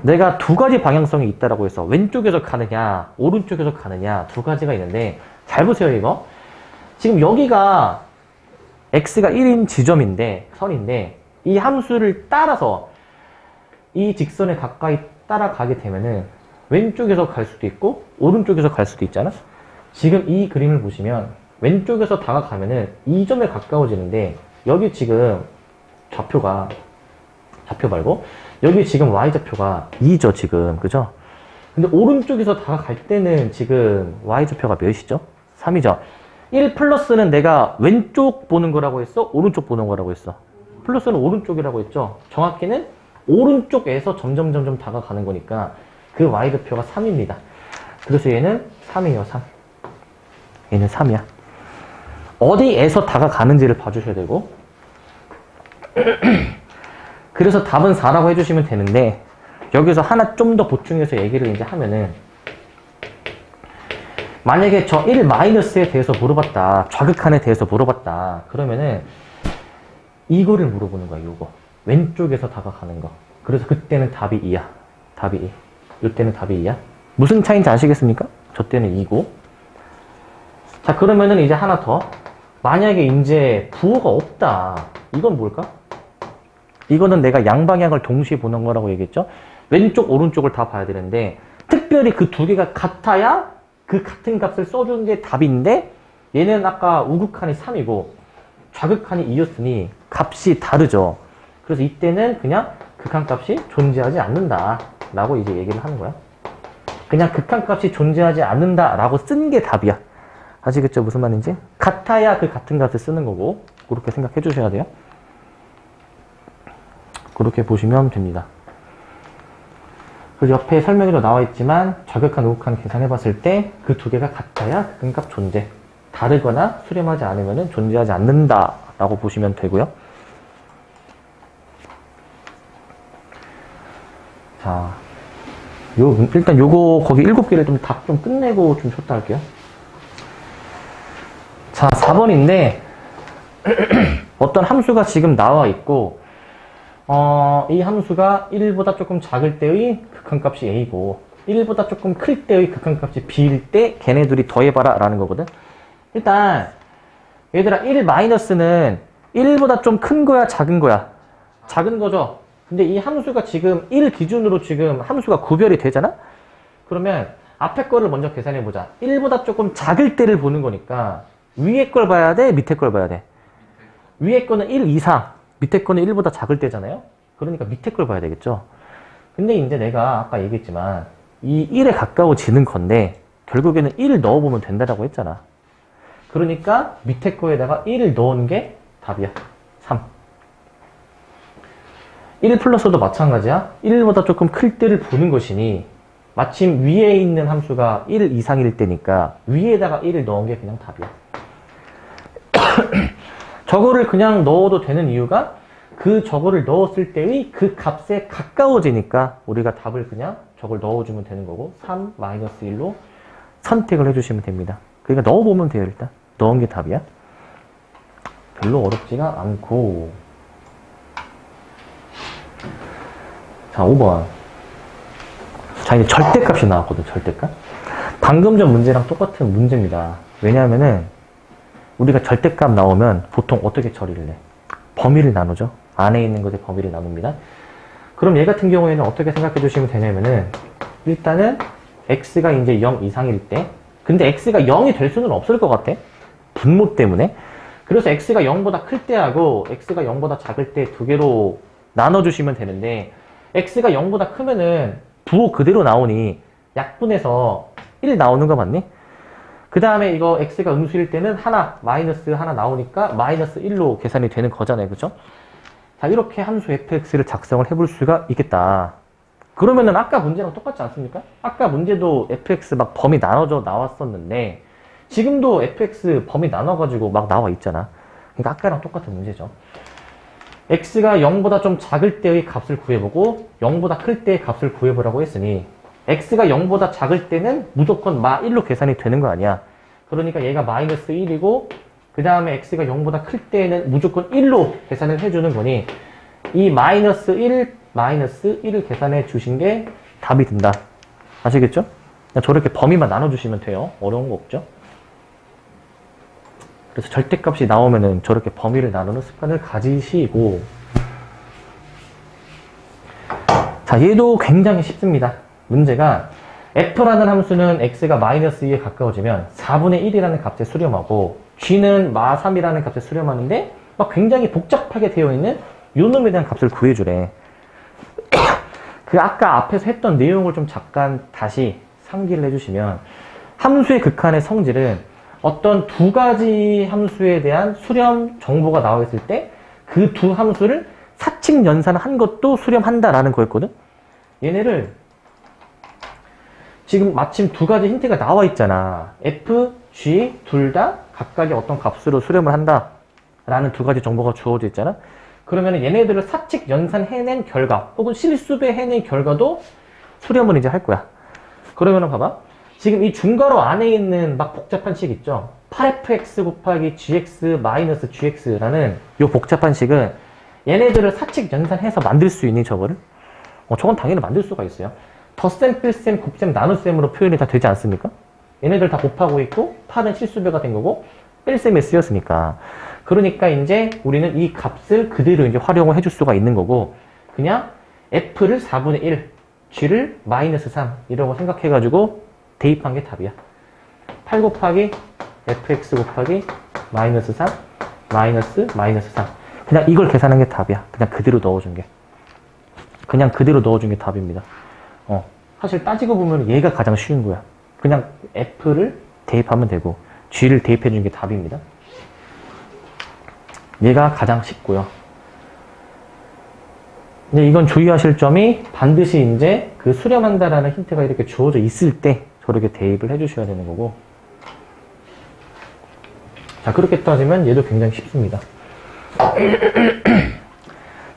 내가 두 가지 방향성이 있다라고 해서, 왼쪽에서 가느냐, 오른쪽에서 가느냐, 두 가지가 있는데, 잘 보세요, 이거. 지금 여기가 x가 1인 지점인데, 선인데, 이 함수를 따라서, 이 직선에 가까이 따라가게 되면은, 왼쪽에서 갈 수도 있고, 오른쪽에서 갈 수도 있잖아? 지금 이 그림을 보시면, 왼쪽에서 다가가면은 이 점에 가까워지는데 여기 지금 좌표 말고 여기 지금 y좌표가 2죠 지금 그죠? 근데 오른쪽에서 다가갈 때는 지금 y좌표가 몇이죠? 3이죠. 1 플러스는 내가 왼쪽 보는 거라고 했어? 오른쪽 보는 거라고 했어? 플러스는 오른쪽이라고 했죠? 정확히는 오른쪽에서 점점 다가가는 거니까 그 y좌표가 3입니다. 그래서 얘는 3이에요 3. 얘는 3이야. 어디에서 다가가는지를 봐주셔야 되고 그래서 답은 4라고 해주시면 되는데 여기서 하나 좀 더 보충해서 얘기를 이제 하면은 만약에 저 1-에 대해서 물어봤다 좌극한에 대해서 물어봤다 그러면은 이거를 물어보는 거야. 요거 왼쪽에서 다가가는 거. 그래서 그때는 답이 2야. 답이 2. 이때는 답이 2야. 무슨 차이인지 아시겠습니까? 저 때는 2고 자 그러면은 이제 하나 더 만약에 이제 부호가 없다. 이건 뭘까? 이거는 내가 양방향을 동시에 보는 거라고 얘기했죠? 왼쪽, 오른쪽을 다 봐야 되는데 특별히 그 두 개가 같아야 그 같은 값을 써주는 게 답인데 얘는 아까 우극한이 3이고 좌극한이 2였으니 값이 다르죠. 그래서 이때는 그냥 극한값이 존재하지 않는다 라고 이제 얘기를 하는 거야. 그냥 극한값이 존재하지 않는다 라고 쓴 게 답이야. 아시겠죠? 무슨 말인지? 같아야 그 같은 값을 쓰는 거고 그렇게 생각해 주셔야 돼요. 그렇게 보시면 됩니다. 그리고 옆에 설명에도 나와 있지만 저격한 우극한 계산해 봤을 때 그 두 개가 같아야 극한값 존재, 다르거나 수렴하지 않으면 존재하지 않는다 라고 보시면 되고요. 자, 일단 요거 거기 7개를 좀 답 좀 끝내고 좀 쇼트 할게요. 자, 4번인데 어떤 함수가 지금 나와 있고 이 함수가 1보다 조금 작을 때의 극한값이 a고 1보다 조금 클 때의 극한값이 b일 때 걔네 둘이 더해봐라 라는 거거든. 일단 얘들아 1-는 1보다 좀 큰 거야 작은 거야? 작은 거죠. 근데 이 함수가 지금 1 기준으로 지금 함수가 구별이 되잖아? 그러면 앞에 거를 먼저 계산해 보자. 1보다 조금 작을 때를 보는 거니까 위에 걸 봐야 돼? 밑에 걸 봐야 돼? 위에 거는 1 이상, 밑에 거는 1보다 작을 때잖아요? 그러니까 밑에 걸 봐야 되겠죠? 근데 이제 내가 아까 얘기했지만 이 1에 가까워지는 건데 결국에는 1을 넣어보면 된다라고 했잖아. 그러니까 밑에 거에다가 1을 넣은 게 답이야. 3. 1 플러스도 마찬가지야. 1보다 조금 클 때를 보는 것이니 마침 위에 있는 함수가 1 이상일 때니까 위에다가 1을 넣은 게 그냥 답이야. 저거를 그냥 넣어도 되는 이유가 저거를 넣었을 때의 그 값에 가까워지니까 우리가 답을 그냥 저걸 넣어주면 되는 거고 3-1로 선택을 해주시면 됩니다. 그러니까 넣어보면 돼요. 일단 넣은 게 답이야. 별로 어렵지가 않고. 자, 5번. 자, 이제 절대값이 나왔거든. 절대값. 방금 전 문제랑 똑같은 문제입니다. 왜냐하면은 우리가 절대값 나오면 보통 어떻게 처리를 해? 범위를 나누죠. 안에 있는 것의 범위를 나눕니다. 그럼 얘 같은 경우에는 어떻게 생각해 주시면 되냐면은 일단은 x가 이제 0 이상일 때, 근데 x가 0이 될 수는 없을 것 같아. 분모 때문에. 그래서 x가 0보다 클 때하고 x가 0보다 작을 때 두 개로 나눠주시면 되는데 x가 0보다 크면은 부호 그대로 나오니 약분해서 1 나오는 거 맞니? 그 다음에 이거 x가 음수일 때는 마이너스 하나 나오니까 마이너스 1로 계산이 되는 거잖아요. 그죠? 자, 이렇게 함수 fx를 작성을 해볼 수가 있겠다. 그러면은 아까 문제랑 똑같지 않습니까? 아까 문제도 fx 막 범위 나눠져 나왔었는데 지금도 fx 범위 나눠가지고 막 나와 있잖아. 그러니까 아까랑 똑같은 문제죠. x가 0보다 좀 작을 때의 값을 구해보고 0보다 클 때의 값을 구해보라고 했으니 x가 0보다 작을 때는 무조건 마1로 계산이 되는 거 아니야. 그러니까 얘가 마이너스 1이고 그 다음에 x가 0보다 클 때는 무조건 1로 계산을 해주는 거니 이 마이너스 1을 계산해 주신 게 답이 된다. 아시겠죠? 저렇게 범위만 나눠주시면 돼요. 어려운 거 없죠? 그래서 절대값이 나오면은 저렇게 범위를 나누는 습관을 가지시고, 자, 얘도 굉장히 쉽습니다. 문제가 f라는 함수는 x가 마이너스 2에 가까워지면 4분의 1이라는 값에 수렴하고 g는 마3이라는 값에 수렴하는데 막 굉장히 복잡하게 되어 있는 요 놈에 대한 값을 구해주래. 그 아까 앞에서 했던 내용을 좀 잠깐 다시 상기를 해주시면 함수의 극한의 성질은 어떤 두 가지 함수에 대한 수렴 정보가 나와 있을 때 그 두 함수를 사칙 연산한 것도 수렴한다라는 거였거든. 얘네를 지금 마침 두 가지 힌트가 나와 있잖아. f, g 둘 다 각각의 어떤 값으로 수렴을 한다 라는 두 가지 정보가 주어져 있잖아. 그러면 얘네들을 사칙 연산해낸 결과 혹은 실수배 해낸 결과도 수렴을 이제 할 거야. 그러면은 봐봐. 지금 이 중괄호 안에 있는 막 복잡한 식 있죠. 8fx 곱하기 gx 마이너스 gx라는 요 복잡한 식은 얘네들을 사칙 연산해서 만들 수 있니 저거를? 저건 당연히 만들 수가 있어요. 덧셈, 필셈, 곱셈, 나눗셈으로 표현이 다 되지 않습니까? 얘네들 다 곱하고 있고 8은 실수배가 된 거고 뺄셈에 쓰였으니까. 그러니까 이제 우리는 이 값을 그대로 이제 활용을 해줄 수가 있는 거고 그냥 f를 4분의 1, g를 마이너스 3 이라고 생각해가지고 대입한 게 답이야. 8 곱하기 fx 곱하기 마이너스 3 마이너스 3 그냥 이걸 계산한 게 답이야. 그냥 그대로 넣어준 게. 그냥 그대로 넣어준 게 답입니다. 사실 따지고 보면 얘가 가장 쉬운 거야. 그냥 f를 대입하면 되고 g를 대입해 준 게 답입니다. 얘가 가장 쉽고요. 근데 이건 주의하실 점이 반드시 이제 그 수렴한다라는 힌트가 이렇게 주어져 있을 때 저렇게 대입을 해주셔야 되는 거고. 자, 그렇게 따지면 얘도 굉장히 쉽습니다.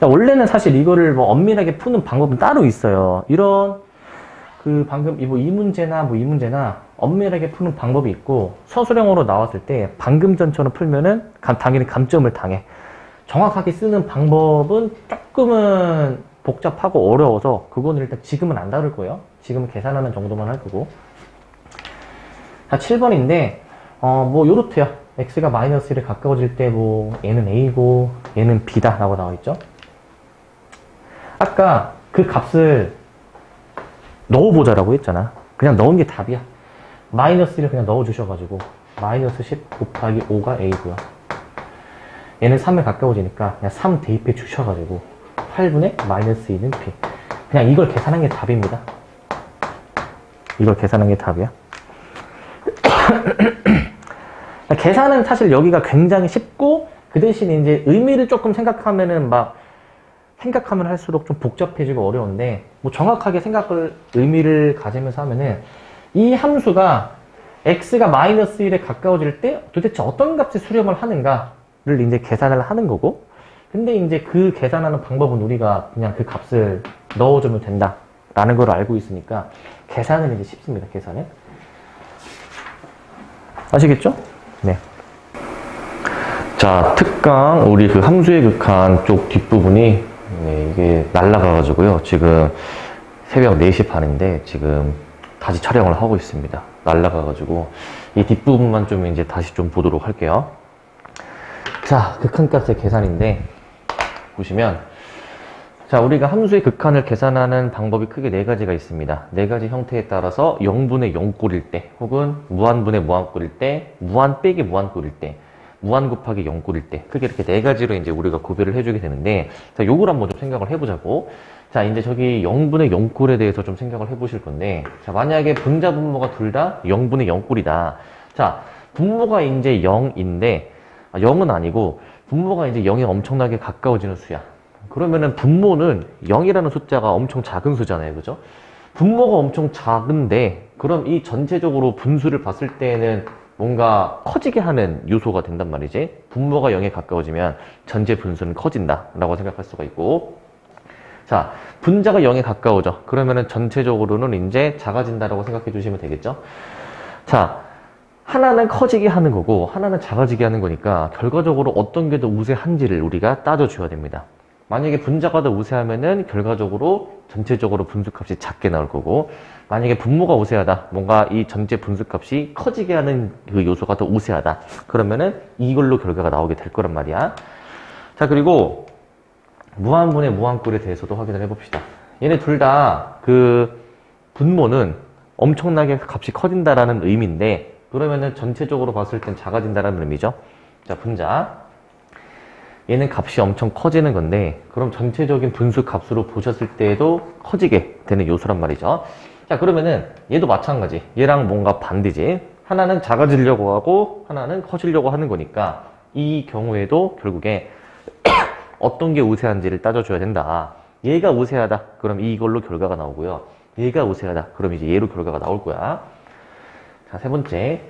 원래는 사실 이거를 뭐 엄밀하게 푸는 방법은 따로 있어요. 이런 그 방금 이 문제나 이 문제나 엄밀하게 푸는 방법이 있고, 서술형으로 나왔을 때 방금 전처럼 풀면은 당연히 감점을 당해. 정확하게 쓰는 방법은 조금은 복잡하고 어려워서 그거는 일단 지금은 안 다룰 거예요. 지금은 계산하는 정도만 할 거고. 자, 7번인데 뭐 요렇대요. x가 마이너스 1에 가까워질 때 뭐 얘는 a고 얘는 b다 라고 나와 있죠. 아까 그 값을 넣어보자라고 했잖아. 그냥 넣은 게 답이야. 마이너스 1을 그냥 넣어주셔가지고 마이너스 10 곱하기 5가 a고요. 얘는 3에 가까워지니까 그냥 3 대입해 주셔가지고 8분의 마이너스 2는 b. 그냥 이걸 계산한 게 답입니다. 이걸 계산한 게 답이야. 계산은 사실 여기가 굉장히 쉽고, 그 대신 이제 의미를 조금 생각하면은 생각하면 할수록 좀 복잡해지고 어려운데, 뭐 정확하게 의미를 가지면서 하면은, 이 함수가 x가 마이너스 1에 가까워질 때 도대체 어떤 값에 수렴을 하는가를 이제 계산을 하는 거고, 근데 이제 그 계산하는 방법은 우리가 그냥 그 값을 넣어주면 된다라는 걸 알고 있으니까, 계산은 이제 쉽습니다, 계산은. 아시겠죠? 네. 자, 특강, 우리 그 함수의 극한 쪽 뒷부분이, 네, 이게 날라가가지고요. 지금 새벽 4시 반인데, 지금 다시 촬영을 하고 있습니다. 날라가가지고, 이 뒷부분만 좀 이제 다시 좀 보도록 할게요. 자, 극한값의 계산인데, 보시면, 자, 우리가 함수의 극한을 계산하는 방법이 크게 4가지가 있습니다. 4가지 형태에 따라서 0분의 0꼴일 때, 혹은 무한분의 무한꼴일 때, 무한 빼기 무한꼴일 때, 무한 곱하기 0꼴일 때, 크게 이렇게 4가지로 이제 우리가 구별을 해주게 되는데, 자, 요걸 한번 좀 생각을 해보자고. 자, 이제 저기 0분의 0꼴에 대해서 좀 생각을 해보실 건데, 자, 만약에 분자 분모가 둘 다 0분의 0꼴이다. 자, 분모가 이제 0인데, 0은 아니고, 분모가 이제 0에 엄청나게 가까워지는 수야. 그러면은 분모는 0이라는 숫자가 엄청 작은 수잖아요. 그죠? 분모가 엄청 작은데, 그럼 이 전체적으로 분수를 봤을 때는 뭔가 커지게 하는 요소가 된단 말이지. 분모가 0에 가까워지면 전체 분수는 커진다 라고 생각할 수가 있고, 자, 분자가 0에 가까워져. 그러면은 전체적으로는 이제 작아진다라고 생각해 주시면 되겠죠? 자, 하나는 커지게 하는 거고 하나는 작아지게 하는 거니까 결과적으로 어떤 게 더 우세한지를 우리가 따져줘야 됩니다. 만약에 분자가 더 우세하면은 결과적으로 전체적으로 분수값이 작게 나올 거고, 만약에 분모가 우세하다, 뭔가 이 전체 분수값이 커지게 하는 그 요소가 더 우세하다, 그러면은 이걸로 결과가 나오게 될 거란 말이야. 자, 그리고 무한분의 무한꼴에 대해서도 확인을 해봅시다. 얘네 둘 다 그 분모는 엄청나게 값이 커진다라는 의미인데, 그러면은 전체적으로 봤을 땐 작아진다라는 의미죠. 자, 분자. 얘는 값이 엄청 커지는 건데, 그럼 전체적인 분수 값으로 보셨을 때에도 커지게 되는 요소란 말이죠. 자, 그러면은 얘도 마찬가지. 얘랑 뭔가 반대지. 하나는 작아지려고 하고 하나는 커지려고 하는 거니까 이 경우에도 결국에 어떤 게 우세한지를 따져줘야 된다. 얘가 우세하다. 그럼 이걸로 결과가 나오고요. 얘가 우세하다. 그럼 이제 얘로 결과가 나올 거야. 자, 세 번째.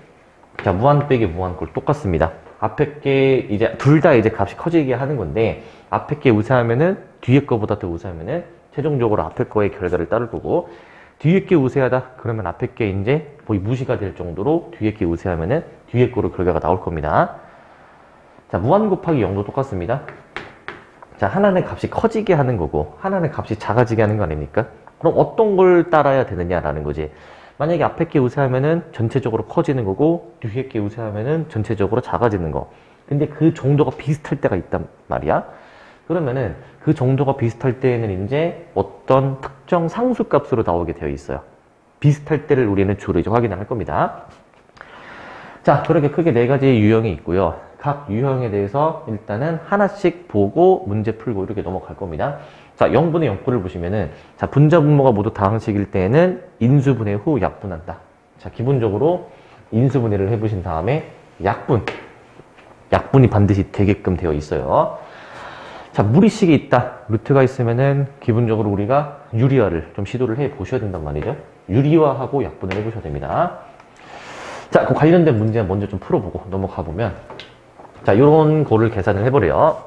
자, 무한 빼기 무한꼴 똑같습니다. 앞에 게 이제 둘 다 이제 값이 커지게 하는 건데, 앞에 게 우세하면은 뒤에 거보다 더 우세하면은 최종적으로 앞에 거의 결과를 따를 거고, 뒤에 게 우세하다 그러면 앞에 게 이제 거의 무시가 될 정도로 뒤에 게 우세하면은 뒤에 거로 결과가 나올 겁니다. 자, 무한 곱하기 0도 똑같습니다. 자, 하나는 값이 커지게 하는 거고 하나는 값이 작아지게 하는 거 아닙니까? 그럼 어떤 걸 따라야 되느냐라는 거지. 만약에 앞에 게 우세하면은 전체적으로 커지는 거고 뒤에 게 우세하면은 전체적으로 작아지는 거. 근데 그 정도가 비슷할 때가 있단 말이야. 그러면은 그 정도가 비슷할 때에는 이제 어떤 특정 상수값으로 나오게 되어 있어요. 비슷할 때를 우리는 주로 이제 확인을 할 겁니다. 자, 그렇게 크게 4가지의 유형이 있고요. 각 유형에 대해서 일단은 하나씩 보고 문제 풀고 이렇게 넘어갈 겁니다. 자, 0분의 0꼴을 보시면은, 자, 분자 분모가 모두 다항식일 때에는 인수분해 후 약분한다. 자, 기본적으로 인수분해를 해보신 다음에 약분. 약분이 반드시 되게끔 되어 있어요. 자, 무리식이 있다. 루트가 있으면은 기본적으로 우리가 유리화를 좀 시도를 해 보셔야 된단 말이죠. 유리화하고 약분을 해 보셔야 됩니다. 자, 그 관련된 문제 먼저 좀 풀어보고 넘어가 보면, 자, 요런 거를 계산을 해보래요.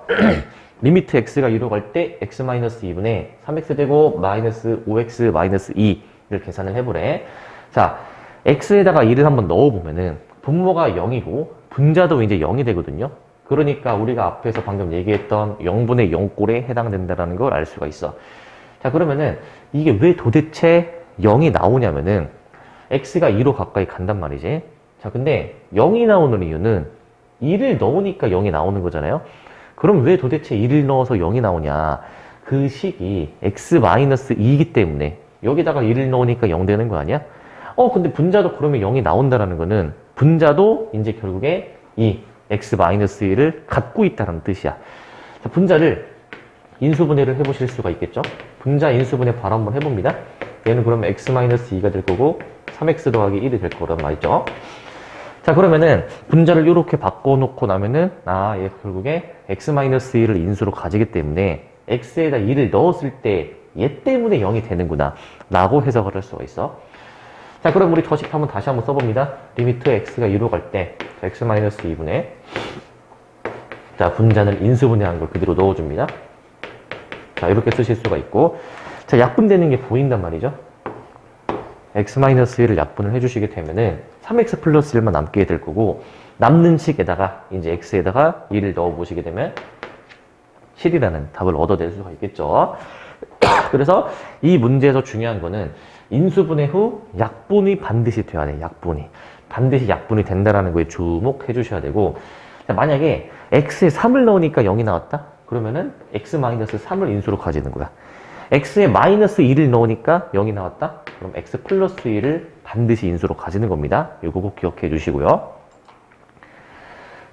리미트 x가 2로 갈 때 x-2분의 3x제곱 마이너스 5x 마이너스 2를 계산을 해보래. 자, x에다가 2를 한번 넣어보면은 분모가 0이고 분자도 이제 0이 되거든요. 그러니까 우리가 앞에서 방금 얘기했던 0분의 0꼴에 해당된다는 걸 알 수가 있어. 자, 그러면은 이게 왜 도대체 0이 나오냐면은 x가 2로 가까이 간단 말이지. 자, 근데 0이 나오는 이유는 2를 넣으니까 0이 나오는 거잖아요. 그럼 왜 도대체 2를 넣어서 0이 나오냐? 그 식이 x-2이기 때문에 여기다가 2를 넣으니까 0 되는 거 아니야? 근데 분자도 그러면 0이 나온다는 거는 분자도 이제 결국에 이 x-1을 갖고 있다는 뜻이야. 자, 분자를 인수분해를 해보실 수가 있겠죠? 분자 인수분해 바로 한번 해봅니다. 얘는 그러면 x-2가 될 거고 3x 더하기 1이 될 거란 말이죠. 자, 그러면은 분자를 이렇게 바꿔놓고 나면은 얘 결국에 x-1을 인수로 가지기 때문에 x에다 2를 넣었을 때 얘 때문에 0이 되는구나 라고 해석을 할 수가 있어. 자, 그럼 우리 저식 한번 다시 한번 써봅니다. 리미트 x가 2로 갈 때 x-2분의, 자, 분자는 인수분해한 걸 그대로 넣어줍니다. 자, 이렇게 쓰실 수가 있고, 자, 약분되는 게 보인단 말이죠. x-1을 약분을 해주시게 되면은 3x 플러스 1만 남게 될 거고, 남는 식에다가 이제 x에다가 2를 넣어 보시게 되면 7이라는 답을 얻어낼 수가 있겠죠. 그래서 이 문제에서 중요한 거는 인수분해 후 약분이 반드시 돼야 돼. 약분이 반드시 약분이 된다라는 거에 주목해 주셔야 되고, 자, 만약에 x에 3을 넣으니까 0이 나왔다? 그러면은 x-3을 인수로 가지는 거야. x에 마이너스 2를 넣으니까 0이 나왔다? 그럼 x 플러스 2를 반드시 인수로 가지는 겁니다. 이거 꼭 기억해 주시고요.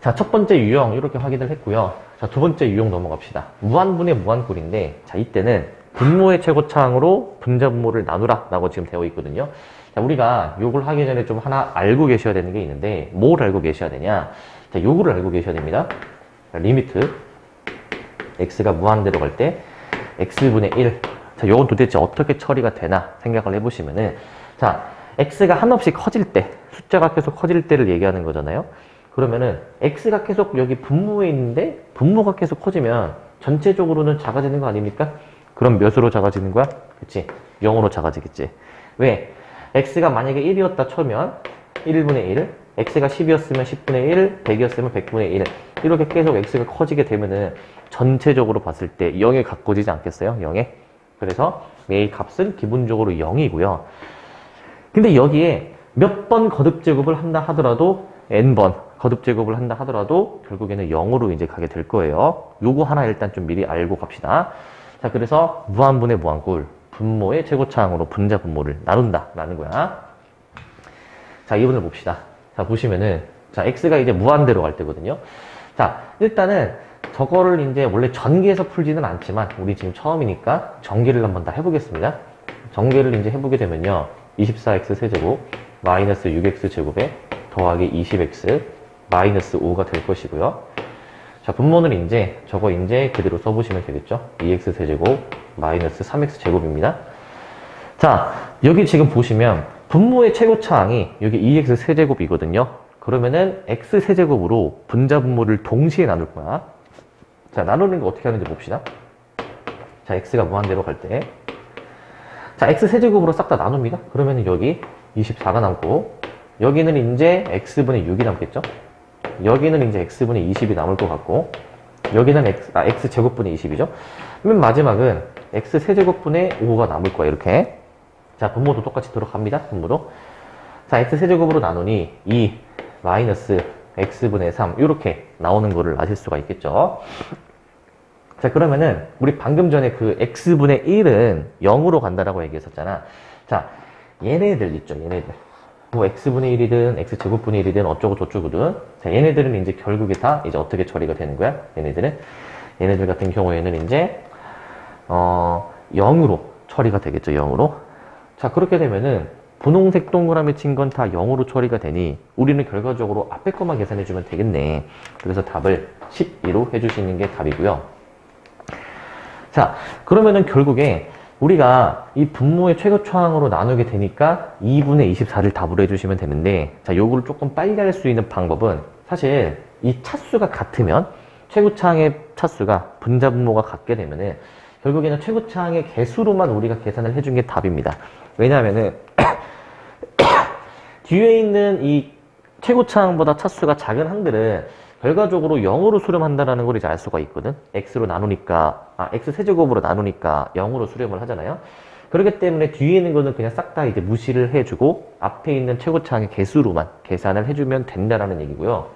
자, 첫 번째 유형 이렇게 확인을 했고요. 자, 두 번째 유형 넘어갑시다. 무한분의 무한꼴인데, 자, 이때는 분모의 최고차항으로 분자 분모를 나누라 라고 지금 되어 있거든요. 자, 우리가 요걸 하기 전에 좀 하나 알고 계셔야 되는 게 있는데, 뭘 알고 계셔야 되냐? 자, 요거를 알고 계셔야 됩니다. 자, 리미트 x가 무한대로 갈 때 x분의 1. 자, 요건 도대체 어떻게 처리가 되나 생각을 해보시면은, 자, x가 한없이 커질 때, 숫자가 계속 커질 때를 얘기하는 거잖아요. 그러면은 x가 계속 여기 분모에 있는데 분모가 계속 커지면 전체적으로는 작아지는 거 아닙니까? 그럼 몇으로 작아지는 거야? 그치? 0으로 작아지겠지. 왜? x가 만약에 1이었다 쳐면 1분의 1, x가 10이었으면 10분의 1, 100이었으면 100분의 1. 이렇게 계속 x가 커지게 되면은 전체적으로 봤을 때 0에 가까워지지 않겠어요? 0에? 그래서 매일 값은 기본적으로 0이고요. 근데 여기에 몇 번 거듭 제곱을 한다 하더라도 n번 거듭 제곱을 한다 하더라도 결국에는 0으로 이제 가게 될 거예요. 요거 하나 일단 좀 미리 알고 갑시다. 자, 그래서 무한분의 무한꼴, 분모의 최고차항으로 분자 분모를 나눈다 라는 거야. 자, 2번을 봅시다. 자, 보시면은, 자, x가 이제 무한대로 갈 때거든요. 자, 일단은 저거를 이제 원래 전개해서 풀지는 않지만 우리 지금 처음이니까 전개를 한번 다 해보겠습니다. 전개를 이제 해보게 되면요, 24x 세제곱 마이너스 6x 제곱에 더하기 20x 마이너스 5가 될 것이고요. 자, 분모는 이제 저거 이제 그대로 써보시면 되겠죠. 2x 세제곱 마이너스 3x 제곱입니다. 자, 여기 지금 보시면 분모의 최고차항이 여기 2x 세제곱이거든요. 그러면은 x 세제곱으로 분자 분모를 동시에 나눌 거야. 자, 나누는 거 어떻게 하는지 봅시다. 자, x가 무한대로 갈 때, 자, x 세제곱으로 싹 다 나눕니다. 그러면은 여기 24가 남고, 여기는 이제 x분의 6이 남겠죠. 여기는 이제 x분의 20이 남을 것 같고, 여기는 x 제곱분의 20이죠. 맨 마지막은 x 세제곱분의 5가 남을 거야, 이렇게. 자, 분모도 똑같이 들어갑니다, 분모도. 자, x 세제곱으로 나누니 2 마이너스 x분의 3 이렇게 나오는 거를 아실 수가 있겠죠. 자, 그러면은 우리 방금 전에 그 x분의 1은 0으로 간다라고 얘기했었잖아. 자, 얘네들 있죠, 얘네들. 뭐 x분의 1이든 x제곱분의 1이든 어쩌고 저쩌고든, 자, 얘네들은 이제 결국에 다 이제 어떻게 처리가 되는 거야? 얘네들 같은 경우에는 이제 0으로 처리가 되겠죠, 0으로. 자, 그렇게 되면은 분홍색 동그라미 친 건 다 0으로 처리가 되니 우리는 결과적으로 앞에 것만 계산해주면 되겠네. 그래서 답을 12로 해주시는 게 답이고요. 자, 그러면은 결국에 우리가 이 분모의 최고차항으로 나누게 되니까 2분의 24를 답으로 해주시면 되는데, 자, 요거를 조금 빨리 할 수 있는 방법은 사실 이 차수가 같으면 최고차항의 차수가 분자 분모가 같게 되면은 결국에는 최고차항의 개수로만 우리가 계산을 해준 게 답입니다. 왜냐하면은 뒤에 있는 이 최고차항보다 차수가 작은 항들은 결과적으로 0으로 수렴한다는 걸 이제 알 수가 있거든. x로 나누니까, x 세제곱으로 나누니까 0으로 수렴을 하잖아요. 그렇기 때문에 뒤에 있는 거는 그냥 싹 다 이제 무시를 해주고 앞에 있는 최고차항의 개수로만 계산을 해주면 된다라는 얘기고요.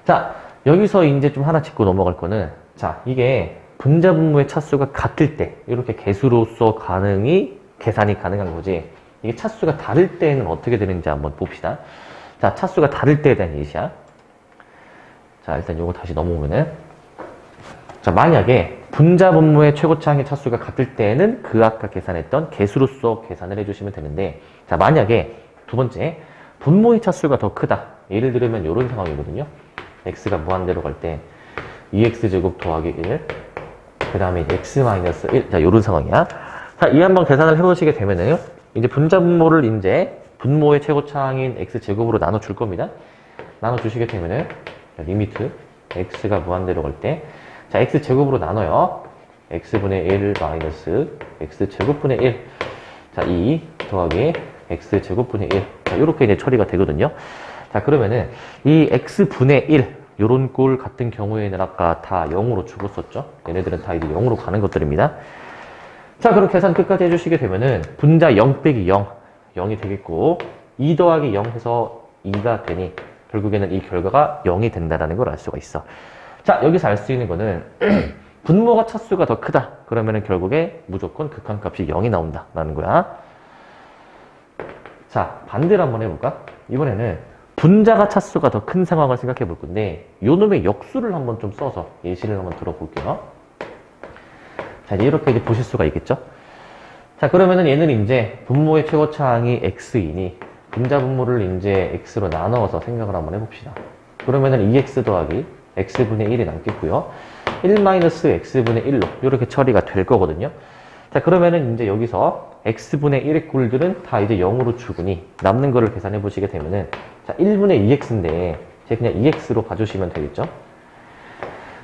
자, 여기서 이제 좀 하나 짚고 넘어갈 거는, 자, 이게 분자 분모의 차수가 같을 때 이렇게 개수로서 계산이 가능한 거지. 이게 차수가 다를 때는 어떻게 되는지 한번 봅시다. 자, 차수가 다를 때에 대한 예시야. 자, 일단 요거 다시 넘어오면은, 자, 만약에 분자 분모의 최고차항의 차수가 같을 때에는 그 아까 계산했던 개수로서 계산을 해주시면 되는데, 자, 만약에 두 번째 분모의 차수가 더 크다. 예를 들면 이런 상황이거든요. x가 무한대로 갈 때 2x제곱 더하기 1, 그 다음에 x-1, 자, 요런 상황이야. 자, 이 한번 계산을 해보시게 되면은요, 이제 분자 분모를 이제 분모의 최고차항인 x제곱으로 나눠줄 겁니다. 나눠주시게 되면은, 자, 리미트 x가 무한대로 갈 때, 자, x제곱으로 나눠요. x분의 1 마이너스 x제곱분의 1. 자, 2 더하기 x제곱분의 1. 자, 요렇게 이제 처리가 되거든요. 자, 그러면은 이 x분의 1, 요런 꼴 같은 경우에는 아까 다 0으로 죽었었죠. 얘네들은 다 이제 0으로 가는 것들입니다. 자, 그럼 계산 끝까지 해주시게 되면은 분자 0 빼기 0, 0이 되겠고 2 더하기 0 해서 2가 되니 결국에는 이 결과가 0이 된다는 걸 알 수가 있어. 자, 여기서 알 수 있는 거는 분모가 차수가 더 크다. 그러면은 결국에 무조건 극한값이 0이 나온다라는 거야. 자, 반대로 한번 해볼까? 이번에는 분자가 차수가 더 큰 상황을 생각해 볼 건데, 요 놈의 역수를 한번 좀 써서 예시를 한번 들어볼게요. 자, 이렇게 이제 보실 수가 있겠죠? 자, 그러면은 얘는 이제 분모의 최고차항이 x이니 분자 분모를 이제 x로 나눠서 생각을 한번 해봅시다. 그러면은 2x 더하기 x분의 1이 남겠고요. 1-x분의 1로 이렇게 처리가 될 거거든요. 자, 그러면은 이제 여기서 x분의 1의 꼴들은 다 이제 0으로 죽으니 남는 거를 계산해 보시게 되면은, 자, 1분의 2x인데 제 그냥 2x로 봐주시면 되겠죠.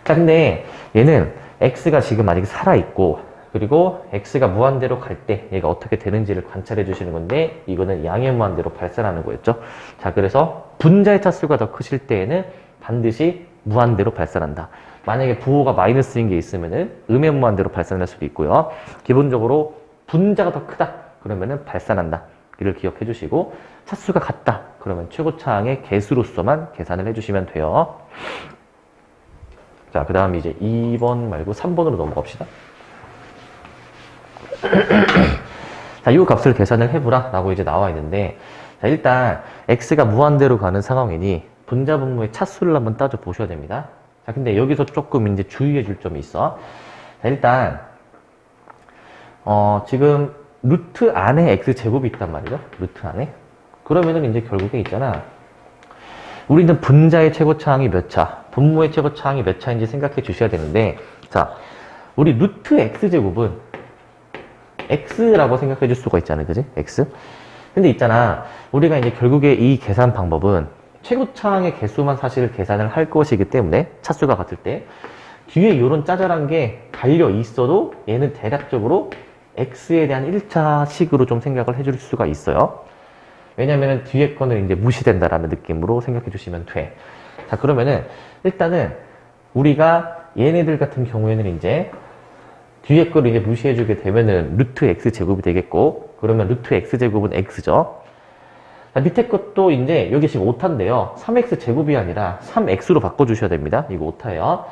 자, 근데 얘는 x가 지금 아직 살아있고, 그리고 x가 무한대로 갈 때 얘가 어떻게 되는지를 관찰해 주시는 건데, 이거는 양의 무한대로 발산하는 거였죠. 자, 그래서 분자의 차수가 더 크실 때에는 반드시 무한대로 발산한다. 만약에 부호가 마이너스인 게 있으면은 음의 무한대로 발산할 수도 있고요. 기본적으로 분자가 더 크다 그러면은 발산한다. 이를 기억해 주시고, 차수가 같다 그러면 최고차항의 개수로서만 계산을 해 주시면 돼요. 자, 그 다음 이제 2번 말고 3번으로 넘어갑시다. 자, 이 값을 계산을 해보라 라고 이제 나와 있는데, 자, 일단 x가 무한대로 가는 상황이니 분자 분모의 차수를 한번 따져 보셔야 됩니다. 자, 근데 여기서 조금 이제 주의해 줄 점이 있어. 자, 일단 지금 루트 안에 x제곱이 있단 말이죠. 루트 안에. 그러면은 이제 결국에 있잖아, 우리는 분자의 최고차항이 몇 차, 분모의 최고차항이 몇 차인지 생각해 주셔야 되는데, 자, 우리 루트 x제곱은 x라고 생각해 줄 수가 있잖아요. 그지? x. 근데 있잖아, 우리가 이제 결국에 이 계산 방법은 최고차항의 개수만 사실 계산을 할 것이기 때문에 차수가 같을 때 뒤에 이런 짜잘한 게 달려 있어도 얘는 대략적으로 x에 대한 1차식으로 좀 생각을 해줄 수가 있어요. 왜냐면은 뒤에 거는 이제 무시된다라는 느낌으로 생각해 주시면 돼. 자, 그러면은 일단은 우리가 얘네들 같은 경우에는 이제 뒤에 거를 이제 무시해주게 되면은 루트 x제곱이 되겠고, 그러면 루트 x제곱은 x죠. 자, 밑에 것도 이제 여기 지금 오타인데요. 3x제곱이 아니라 3x로 바꿔주셔야 됩니다. 이거 오타예요.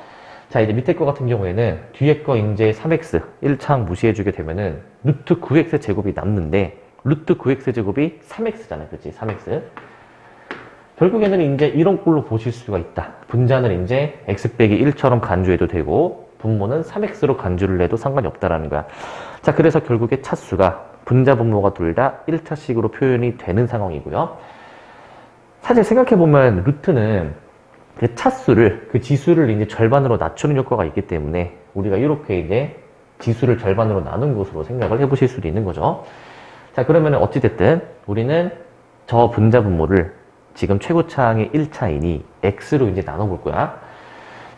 자, 이제 밑에 거 같은 경우에는 뒤에 거 이제 3x 1차항 무시해주게 되면은 루트 9x제곱이 남는데, 루트 9x제곱이 3x잖아요. 그렇지? 3x. 결국에는 이제 이런 꼴로 보실 수가 있다. 분자는 이제 x 빼기 1처럼 간주해도 되고, 분모는 3x로 간주를 해도 상관이 없다라는 거야. 자, 그래서 결국에 차수가 분자 분모가 둘 다 1차식으로 표현이 되는 상황이고요. 사실 생각해보면 루트는 그 차수를, 그 지수를 이제 절반으로 낮추는 효과가 있기 때문에 우리가 이렇게 이제 지수를 절반으로 나눈 것으로 생각을 해보실 수도 있는 거죠. 자, 그러면 어찌됐든 우리는 저 분자 분모를 지금 최고차항의 1차이니 x로 이제 나눠볼 거야.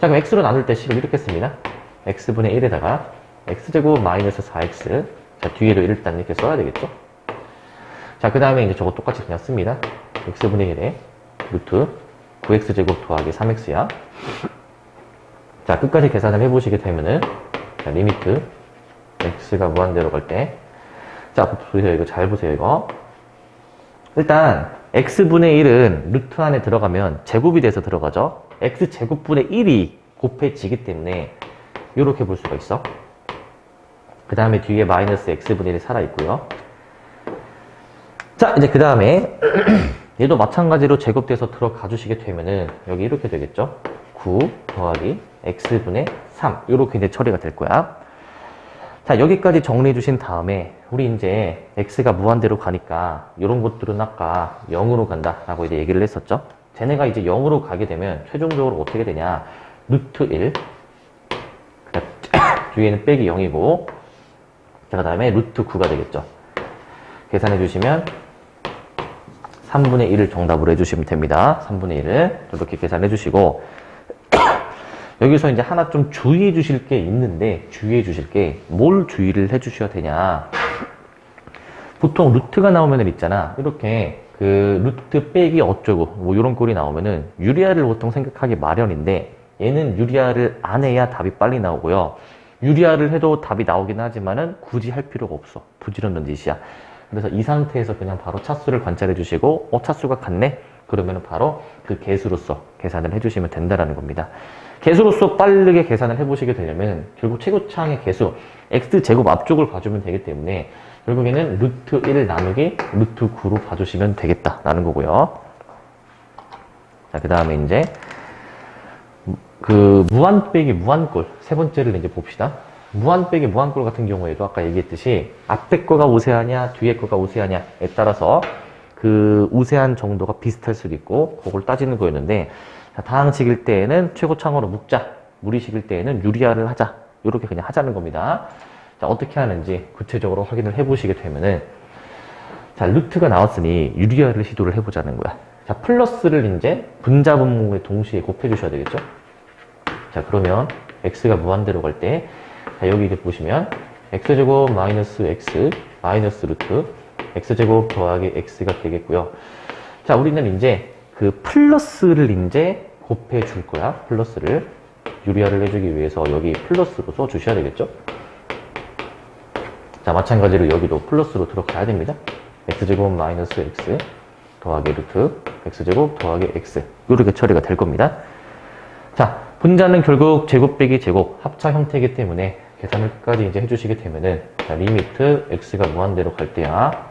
자, 그럼 x로 나눌 때 식을 이렇게 씁니다. x분의 1에다가 x제곱 마이너스 4x. 자, 뒤에도 일단 이렇게 써야 되겠죠? 자, 그 다음에 이제 저거 똑같이 그냥 씁니다. x분의 1에 루트 9x제곱 더하기 3x야. 자, 끝까지 계산을 해보시게 되면은, 자, 리미트 x가 무한대로 갈 때, 자, 보세요. 이거 잘 보세요. 이거. 일단, x분의 1은 루트 안에 들어가면 제곱이 돼서 들어가죠. x제곱분의 1이 곱해지기 때문에, 이렇게 볼 수가 있어. 그 다음에 뒤에 마이너스 x분의 1이 살아있고요. 자, 이제 그 다음에, 얘도 마찬가지로 제곱돼서 들어가 주시게 되면은, 여기 이렇게 되겠죠. 9 더하기 x분의 3. 이렇게 이제 처리가 될 거야. 자, 여기까지 정리해 주신 다음에, 우리 이제 x가 무한대로 가니까, 이런 것들은 아까 0으로 간다. 라고 이제 얘기를 했었죠. 쟤네가 이제 0으로 가게 되면, 최종적으로 어떻게 되냐. 루트 1. 그 뒤에는 빼기 0이고, 자, 그 다음에 루트 9가 되겠죠. 계산해 주시면, 3분의 1을 정답으로 해주시면 됩니다. 3분의 1을 이렇게 계산해 주시고, 여기서 이제 하나 좀 주의해 주실 게 있는데, 주의해 주실 게 뭘 주의를 해 주셔야 되냐. 보통 루트가 나오면은 있잖아. 이렇게 그 루트 빼기 어쩌고 뭐 이런 꼴이 나오면은 유리아를 보통 생각하기 마련인데, 얘는 유리아를 안 해야 답이 빨리 나오고요. 유리아를 해도 답이 나오긴 하지만은 굳이 할 필요가 없어. 부질없는 짓이야. 그래서 이 상태에서 그냥 바로 차수를 관찰해 주시고, 차수가 같네? 그러면 바로 그 개수로서 계산을 해주시면 된다라는 겁니다. 개수로서 빠르게 계산을 해보시게 되려면 결국 최고차항의 개수, x제곱 앞쪽을 봐주면 되기 때문에 결국에는 루트 1을 나누기 루트 9로 봐주시면 되겠다라는 거고요. 자, 그 다음에 이제 그 무한 빼기 무한꼴 세 번째를 이제 봅시다. 무한 빼기 무한꼴 같은 경우에도 아까 얘기했듯이 앞에 거가 우세하냐 뒤에 거가 우세하냐에 따라서 그 우세한 정도가 비슷할 수도 있고 그걸 따지는 거였는데, 자, 다항식일 때에는 최고차항으로 묶자, 무리식일 때에는 유리화를 하자, 이렇게 그냥 하자는 겁니다. 자, 어떻게 하는지 구체적으로 확인을 해보시게 되면은, 자, 루트가 나왔으니 유리화를 시도를 해보자는 거야. 자, 플러스를 이제 분자 분모에 동시에 곱해주셔야 되겠죠. 자, 그러면 x가 무한대로 갈 때, 자, 여기 이제 보시면 x제곱 마이너스 x 마이너스 루트 x제곱 더하기 x가 되겠고요. 자, 우리는 이제 그 플러스를 이제 곱해 줄 거야. 플러스를 유리화를 해주기 위해서 여기 플러스로 써 주셔야 되겠죠. 자, 마찬가지로 여기도 플러스로 들어가야 됩니다. x제곱 마이너스 x 더하기 루트 x제곱 더하기 x, 이렇게 처리가 될 겁니다. 자, 분자는 결국 제곱 빼기 제곱 합차 형태이기 때문에 계산을 끝까지 이제 해주시게 되면은, 자, 리미트 x가 무한대로 갈 때야.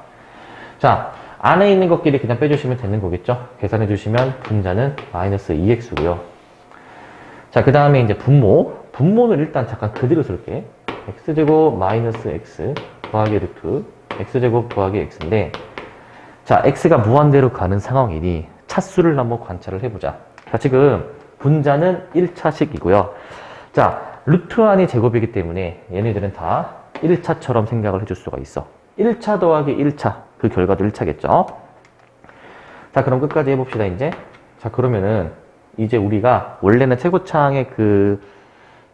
자, 안에 있는 것끼리 그냥 빼주시면 되는 거겠죠. 계산해 주시면 분자는 마이너스 2x고요. 자, 그 다음에 이제 분모는 일단 잠깐 그대로 쓸게. x제곱 마이너스 x 더하기 루트 x제곱 더하기 x인데, 자, x가 무한대로 가는 상황이니 차수를 한번 관찰을 해보자. 자, 지금 분자는 1차식이고요. 자, 루트 안이 제곱이기 때문에 얘네들은 다 1차처럼 생각을 해줄 수가 있어. 1차 더하기 1차, 그 결과도 1차겠죠. 자, 그럼 끝까지 해봅시다, 이제. 자, 그러면은 이제 우리가 원래는 최고차항의 그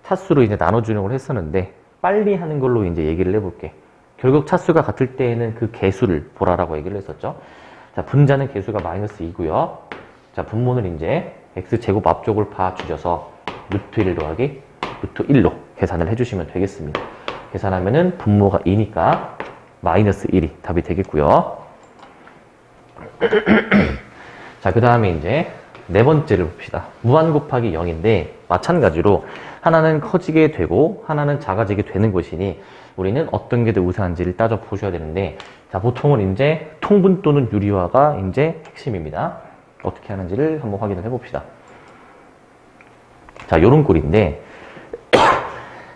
차수로 이제 나눠주는 걸 했었는데, 빨리 하는 걸로 이제 얘기를 해볼게. 결국 차수가 같을 때에는 그 개수를 보라라고 얘기를 했었죠. 자, 분자는 개수가 마이너스 2고요. 자, 분모는 이제 x제곱 앞쪽을 봐주셔서 루트 1 더하기 루트 1로 계산을 해주시면 되겠습니다. 계산하면은 분모가 2니까 마이너스 1이 답이 되겠고요. 자, 그 다음에 이제 네 번째를 봅시다. 무한 곱하기 0인데 마찬가지로 하나는 커지게 되고 하나는 작아지게 되는 것이니 우리는 어떤 게 더 우세한지를 따져 보셔야 되는데, 자, 보통은 이제 통분 또는 유리화가 이제 핵심입니다. 어떻게 하는지를 한번 확인을 해봅시다. 자, 요런 꼴인데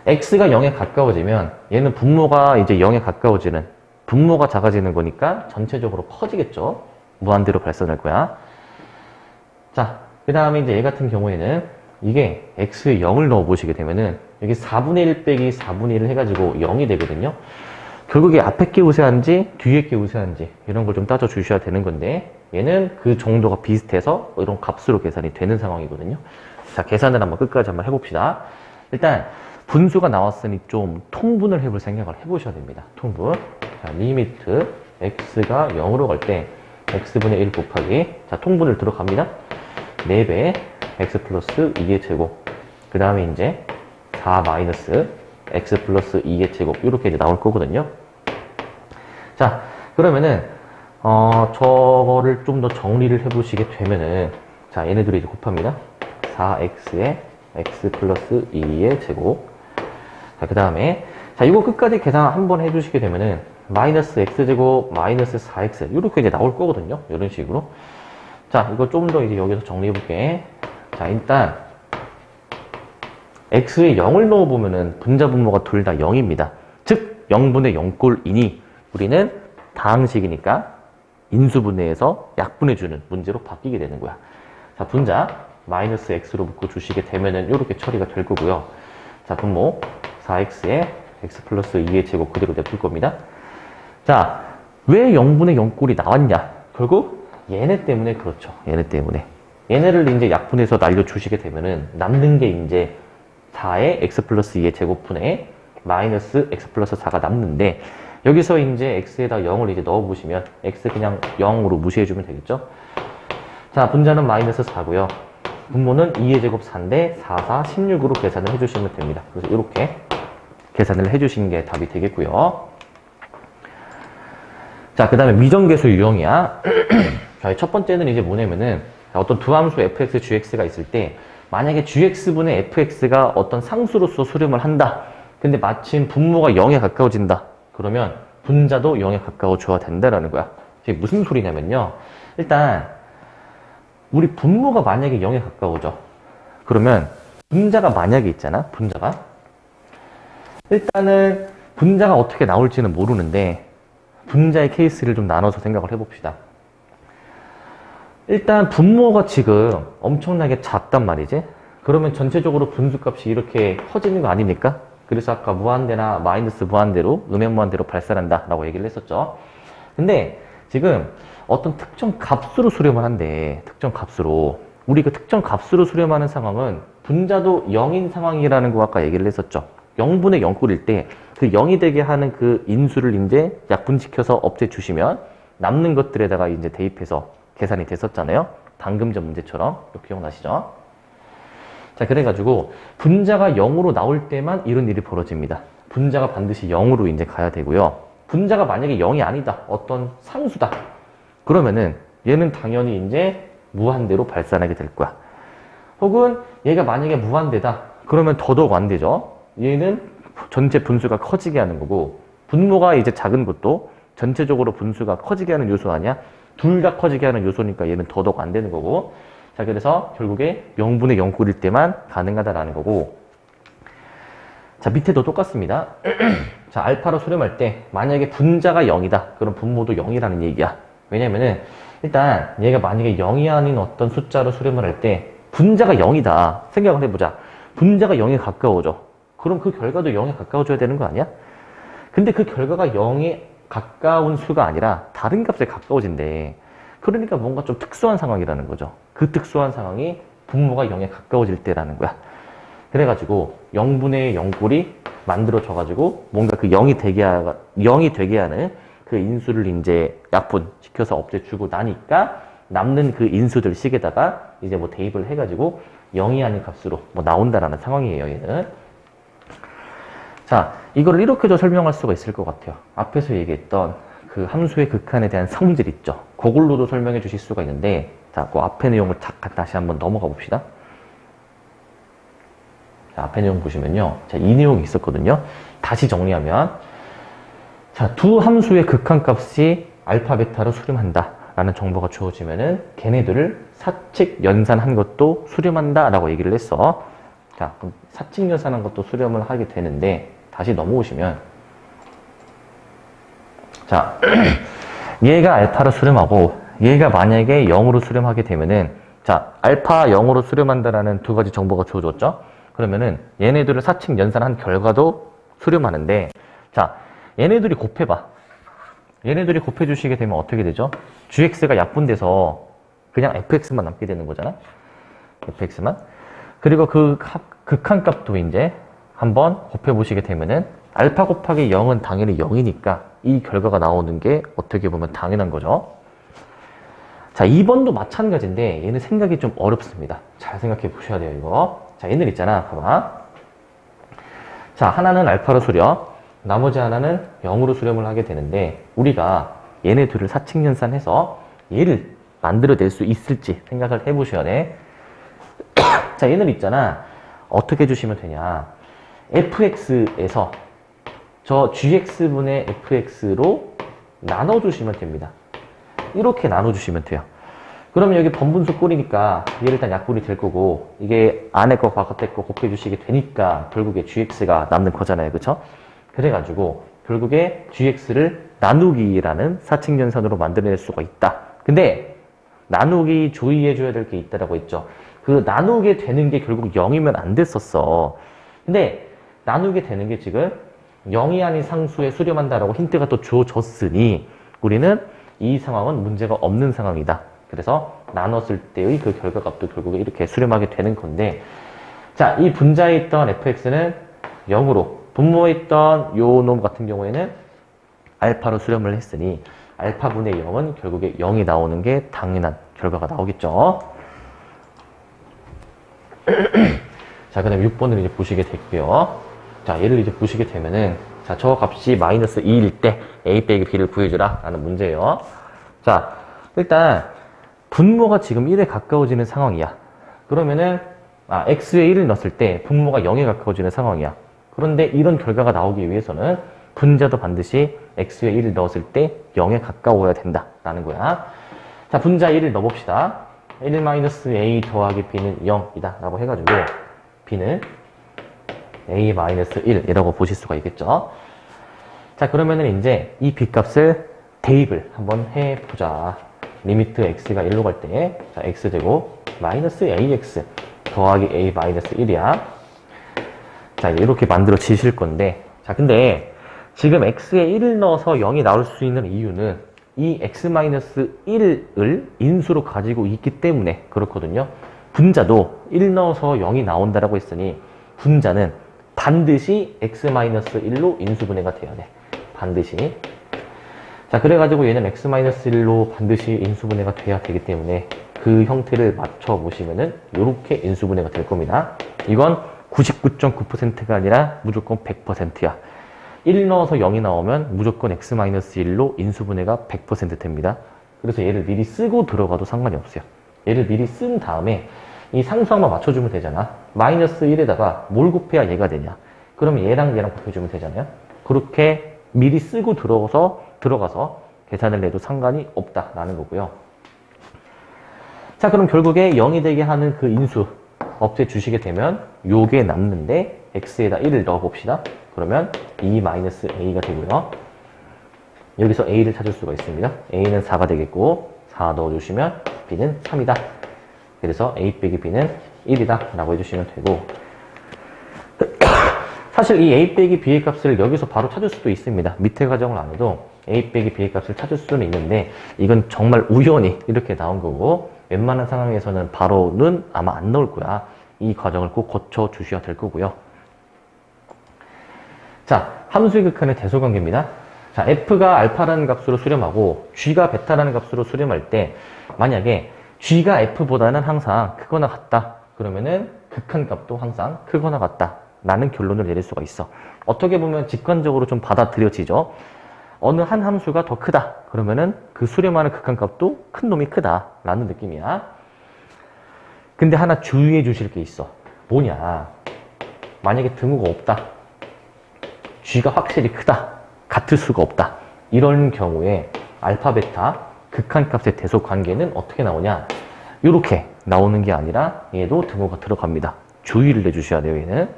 x가 0에 가까워지면 얘는 분모가 이제 0에 가까워지는 분모가 작아지는 거니까 전체적으로 커지겠죠. 무한대로 발산할 거야. 자, 그 다음에 이제 얘 같은 경우에는 이게 x에 0을 넣어 보시게 되면은 여기 4분의 1 빼기 4분의 1을 해가지고 0이 되거든요. 결국에 앞에 게 우세한지 뒤에 게 우세한지 이런 걸 좀 따져 주셔야 되는 건데 얘는 그 정도가 비슷해서 이런 값으로 계산이 되는 상황이거든요. 자, 계산을 한번 끝까지 한번 해봅시다. 일단 분수가 나왔으니 좀 통분을 해볼 생각을 해보셔야 됩니다. 통분. 자, 리미트 x가 0으로 갈 때 x분의 1 곱하기, 자, 통분을 들어갑니다. 4배 x 플러스 2의 제곱, 그 다음에 이제 4 마이너스 x 플러스 2의 제곱, 이렇게 이제 나올 거거든요. 자, 그러면은 저거를 좀 더 정리를 해보시게 되면은, 자, 얘네들이 이제 곱합니다. 4x에 x 플러스 2의 제곱. 자, 그 다음에, 자, 이거 끝까지 계산 한번 해주시게 되면은, 마이너스 x제곱, 마이너스 4x, 이렇게 이제 나올 거거든요. 이런 식으로. 자, 이거 좀 더 이제 여기서 정리해볼게. 자, 일단, x에 0을 넣어보면은 분자 분모가 둘 다 0입니다. 즉, 0분의 0꼴이니, 우리는 다항식이니까 인수분해에서 약분해주는 문제로 바뀌게 되는 거야. 자, 분자, 마이너스 x로 묶어주시게 되면은 이렇게 처리가 될 거고요. 자, 분모, 4x에 x 플러스 2의 제곱 그대로 냅둘 겁니다. 자, 왜 0분의 0꼴이 나왔냐? 결국 얘네 때문에 그렇죠. 얘네 때문에. 얘네를 이제 약분해서 날려주시게 되면은 남는 게 이제 4의 x 플러스 2의 제곱분의 마이너스 x 플러스 4가 남는데 여기서 이제 x에다 0을 이제 넣어보시면 x 그냥 0으로 무시해주면 되겠죠? 자, 분자는 마이너스 4고요. 분모는 2의 제곱 4인데 4, 4, 16으로 계산을 해주시면 됩니다. 그래서 이렇게 계산을 해주시는 게 답이 되겠고요. 자, 그 다음에 미정계수 유형이야. 자, 첫 번째는 이제 뭐냐면은 어떤 두 함수 fx, gx가 있을 때 만약에 gx분의 fx가 어떤 상수로서 수렴을 한다. 근데 마침 분모가 0에 가까워진다. 그러면 분자도 0에 가까워져야 된다라는 거야. 이게 무슨 소리냐면요. 일단 우리 분모가 만약에 0에 가까워져. 그러면 분자가 만약에 있잖아. 분자가. 일단은 분자가 어떻게 나올지는 모르는데 분자의 케이스를 좀 나눠서 생각을 해봅시다. 일단 분모가 지금 엄청나게 작단 말이지. 그러면 전체적으로 분수값이 이렇게 커지는 거 아닙니까? 그래서 아까 무한대나 마이너스 무한대로, 음의 무한대로 발산한다 라고 얘기를 했었죠. 근데 지금 어떤 특정 값으로 수렴을 한대. 특정 값으로. 우리 그 특정 값으로 수렴하는 상황은 분자도 0인 상황이라는 거 아까 얘기를 했었죠. 0분의 0꼴일 때 그 0이 되게 하는 그 인수를 이제 약분시켜서 없애주시면 남는 것들에다가 이제 대입해서 계산이 됐었잖아요. 방금 전 문제처럼. 이거 기억나시죠? 자, 그래가지고 분자가 0으로 나올 때만 이런 일이 벌어집니다. 분자가 반드시 0으로 이제 가야 되고요. 분자가 만약에 0이 아니다. 어떤 상수다. 그러면은 얘는 당연히 이제 무한대로 발산하게 될 거야. 혹은 얘가 만약에 무한대다. 그러면 더더욱 안 되죠. 얘는 전체 분수가 커지게 하는 거고 분모가 이제 작은 것도 전체적으로 분수가 커지게 하는 요소 아니야? 둘 다 커지게 하는 요소니까 얘는 더더욱 안 되는 거고. 자, 그래서 결국에 0분의 0꼴일 때만 가능하다라는 거고. 자, 밑에도 똑같습니다. 자, 알파로 수렴할 때 만약에 분자가 0이다. 그럼 분모도 0이라는 얘기야. 왜냐면은 일단 얘가 만약에 0이 아닌 어떤 숫자로 수렴을 할 때 분자가 0이다. 생각을 해보자. 분자가 0에 가까워져. 그럼 그 결과도 0에 가까워져야 되는 거 아니야? 근데 그 결과가 0에 가까운 수가 아니라 다른 값에 가까워진대. 그러니까 뭔가 좀 특수한 상황이라는 거죠. 그 특수한 상황이 분모가 0에 가까워질 때라는 거야. 그래가지고 0분의 0꼴이 만들어져가지고 뭔가 그 0이 되게 하는 그 인수를 이제 약분시켜서 없애주고 나니까 남는 그 인수들 식에다가 이제 뭐 대입을 해가지고 0이 아닌 값으로 뭐 나온다라는 상황이에요, 얘는. 자, 이거를 이렇게도 설명할 수가 있을 것 같아요. 앞에서 얘기했던 그 함수의 극한에 대한 성질 있죠. 그걸로도 설명해 주실 수가 있는데, 자, 그 앞의 내용을 잠깐 다시 한번 넘어가 봅시다. 자, 앞의 내용 보시면요. 자, 이 내용이 있었거든요. 다시 정리하면, 자, 두 함수의 극한값이 알파, 베타로 수렴한다 라는 정보가 주어지면은 걔네들을 사칙 연산한 것도 수렴한다 라고 얘기를 했어. 자, 그럼 사칙 연산한 것도 수렴을 하게 되는데, 다시 넘어오시면, 자, 얘가 알파로 수렴하고 얘가 만약에 0으로 수렴하게 되면은 자, 알파 0으로 수렴한다라는 두 가지 정보가 주어졌죠? 그러면은 얘네들을 사칙 연산한 결과도 수렴하는데 자, 얘네들이 곱해봐. 얘네들이 곱해주시게 되면 어떻게 되죠? gx가 약분돼서 그냥 fx만 남게 되는 거잖아? fx만. 그리고 그 극한값도 이제 한번 곱해보시게 되면은 알파 곱하기 0은 당연히 0이니까 이 결과가 나오는 게 어떻게 보면 당연한 거죠. 자, 2번도 마찬가지인데 얘는 생각이 좀 어렵습니다. 잘 생각해 보셔야 돼요, 이거. 자, 얘들 있잖아. 봐봐. 자, 하나는 알파로 수렴, 나머지 하나는 0으로 수렴을 하게 되는데 우리가 얘네 둘을 사칙연산해서 얘를 만들어낼 수 있을지 생각을 해보셔야 돼. 자, 얘는 있잖아. 어떻게 해주시면 되냐. fx에서 저 gx분의 fx로 나눠주시면 됩니다. 이렇게 나눠주시면 돼요. 그러면 여기 번분수 꼴이니까 얘를 일단 약분이 될 거고 이게 안에 거 바깥에 거 곱해주시게 되니까 결국에 gx가 남는 거잖아요. 그쵸? 그래가지고 결국에 gx를 나누기라는 사칙연산으로 만들어낼 수가 있다. 근데 나누기 주의해줘야 될 게 있다라고 했죠. 그 나누게 되는 게 결국 0이면 안 됐었어. 근데 나누게 되는 게 지금 0이 아닌 상수에 수렴한다라고 힌트가 또 주어졌으니 우리는 이 상황은 문제가 없는 상황이다. 그래서 나눴을 때의 그 결과값도 결국에 이렇게 수렴하게 되는 건데 자, 이 분자에 있던 fx는 0으로 분모에 있던 요 놈 같은 경우에는 알파로 수렴을 했으니 알파분의 0은 결국에 0이 나오는 게 당연한 결과가 나오겠죠. 자, 그 다음에 6번을 이제 보시게 될게요. 자, 얘를 이제 보시게 되면은 자, 저 값이 마이너스 2일 때 a 빼기 b를 구해주라 라는 문제예요. 자, 일단 분모가 지금 1에 가까워지는 상황이야. 그러면은 x에 1을 넣었을 때 분모가 0에 가까워지는 상황이야. 그런데 이런 결과가 나오기 위해서는 분자도 반드시 x에 1을 넣었을 때 0에 가까워야 된다 라는 거야. 자, 분자 1을 넣어봅시다. 1-a 더하기 b는 0이다 라고 해가지고 b는 a-1이라고 보실 수가 있겠죠. 자, 그러면은 이제 이 b값을 대입을 한번 해보자. 리미트 x가 1로 갈 때, 자, x제곱 마이너스 ax 더하기 a-1이야. 자, 이렇게 만들어 지실 건데, 자, 근데 지금 x에 1을 넣어서 0이 나올 수 있는 이유는 이 x-1을 인수로 가지고 있기 때문에 그렇거든요. 분자도 1 넣어서 0이 나온다라고 했으니 분자는 반드시 x-1로 인수분해가 돼야 돼. 반드시. 자, 그래가지고 얘는 x-1로 반드시 인수분해가 돼야 되기 때문에 그 형태를 맞춰 보시면은 이렇게 인수분해가 될 겁니다. 이건 99.9%가 아니라 무조건 100%야. 1 넣어서 0이 나오면 무조건 x-1로 인수분해가 100% 됩니다. 그래서 얘를 미리 쓰고 들어가도 상관이 없어요. 얘를 미리 쓴 다음에 이 상수항만 맞춰주면 되잖아. 마이너스 1에다가 뭘 곱해야 얘가 되냐. 그러면 얘랑 곱해주면 되잖아요. 그렇게 미리 쓰고 들어가서 계산을 해도 상관이 없다라는 거고요. 자, 그럼 결국에 0이 되게 하는 그 인수 없애주시게 되면 요게 남는데 x에다 1을 넣어봅시다. 그러면 2-a가 되고요. 여기서 a를 찾을 수가 있습니다. a는 4가 되겠고 4 넣어주시면 b는 3이다. 그래서 a 빼기 b는 1이다 라고 해주시면 되고 사실 이 a 빼기 b의 값을 여기서 바로 찾을 수도 있습니다. 밑에 과정을 안 해도 a 빼기 b의 값을 찾을 수는 있는데 이건 정말 우연히 이렇게 나온 거고 웬만한 상황에서는 바로는 아마 안 나올 거야. 이 과정을 꼭 거쳐 주셔야 될 거고요. 자, 함수의 극한의 대소관계입니다. 자, f가 알파라는 값으로 수렴하고 g가 베타라는 값으로 수렴할 때 만약에 g가 f보다는 항상 크거나 같다. 그러면은 극한값도 항상 크거나 같다. 라는 결론을 내릴 수가 있어. 어떻게 보면 직관적으로 좀 받아들여지죠. 어느 한 함수가 더 크다. 그러면은 그 수렴하는 극한값도 큰 놈이 크다. 라는 느낌이야. 근데 하나 주의해 주실 게 있어. 뭐냐. 만약에 등호가 없다. g가 확실히 크다. 같을 수가 없다. 이런 경우에 알파, 베타, 극한값의 대소 관계는 어떻게 나오냐. 이렇게 나오는 게 아니라 얘도 등호가 들어갑니다. 주의를 해주셔야 돼요, 얘는.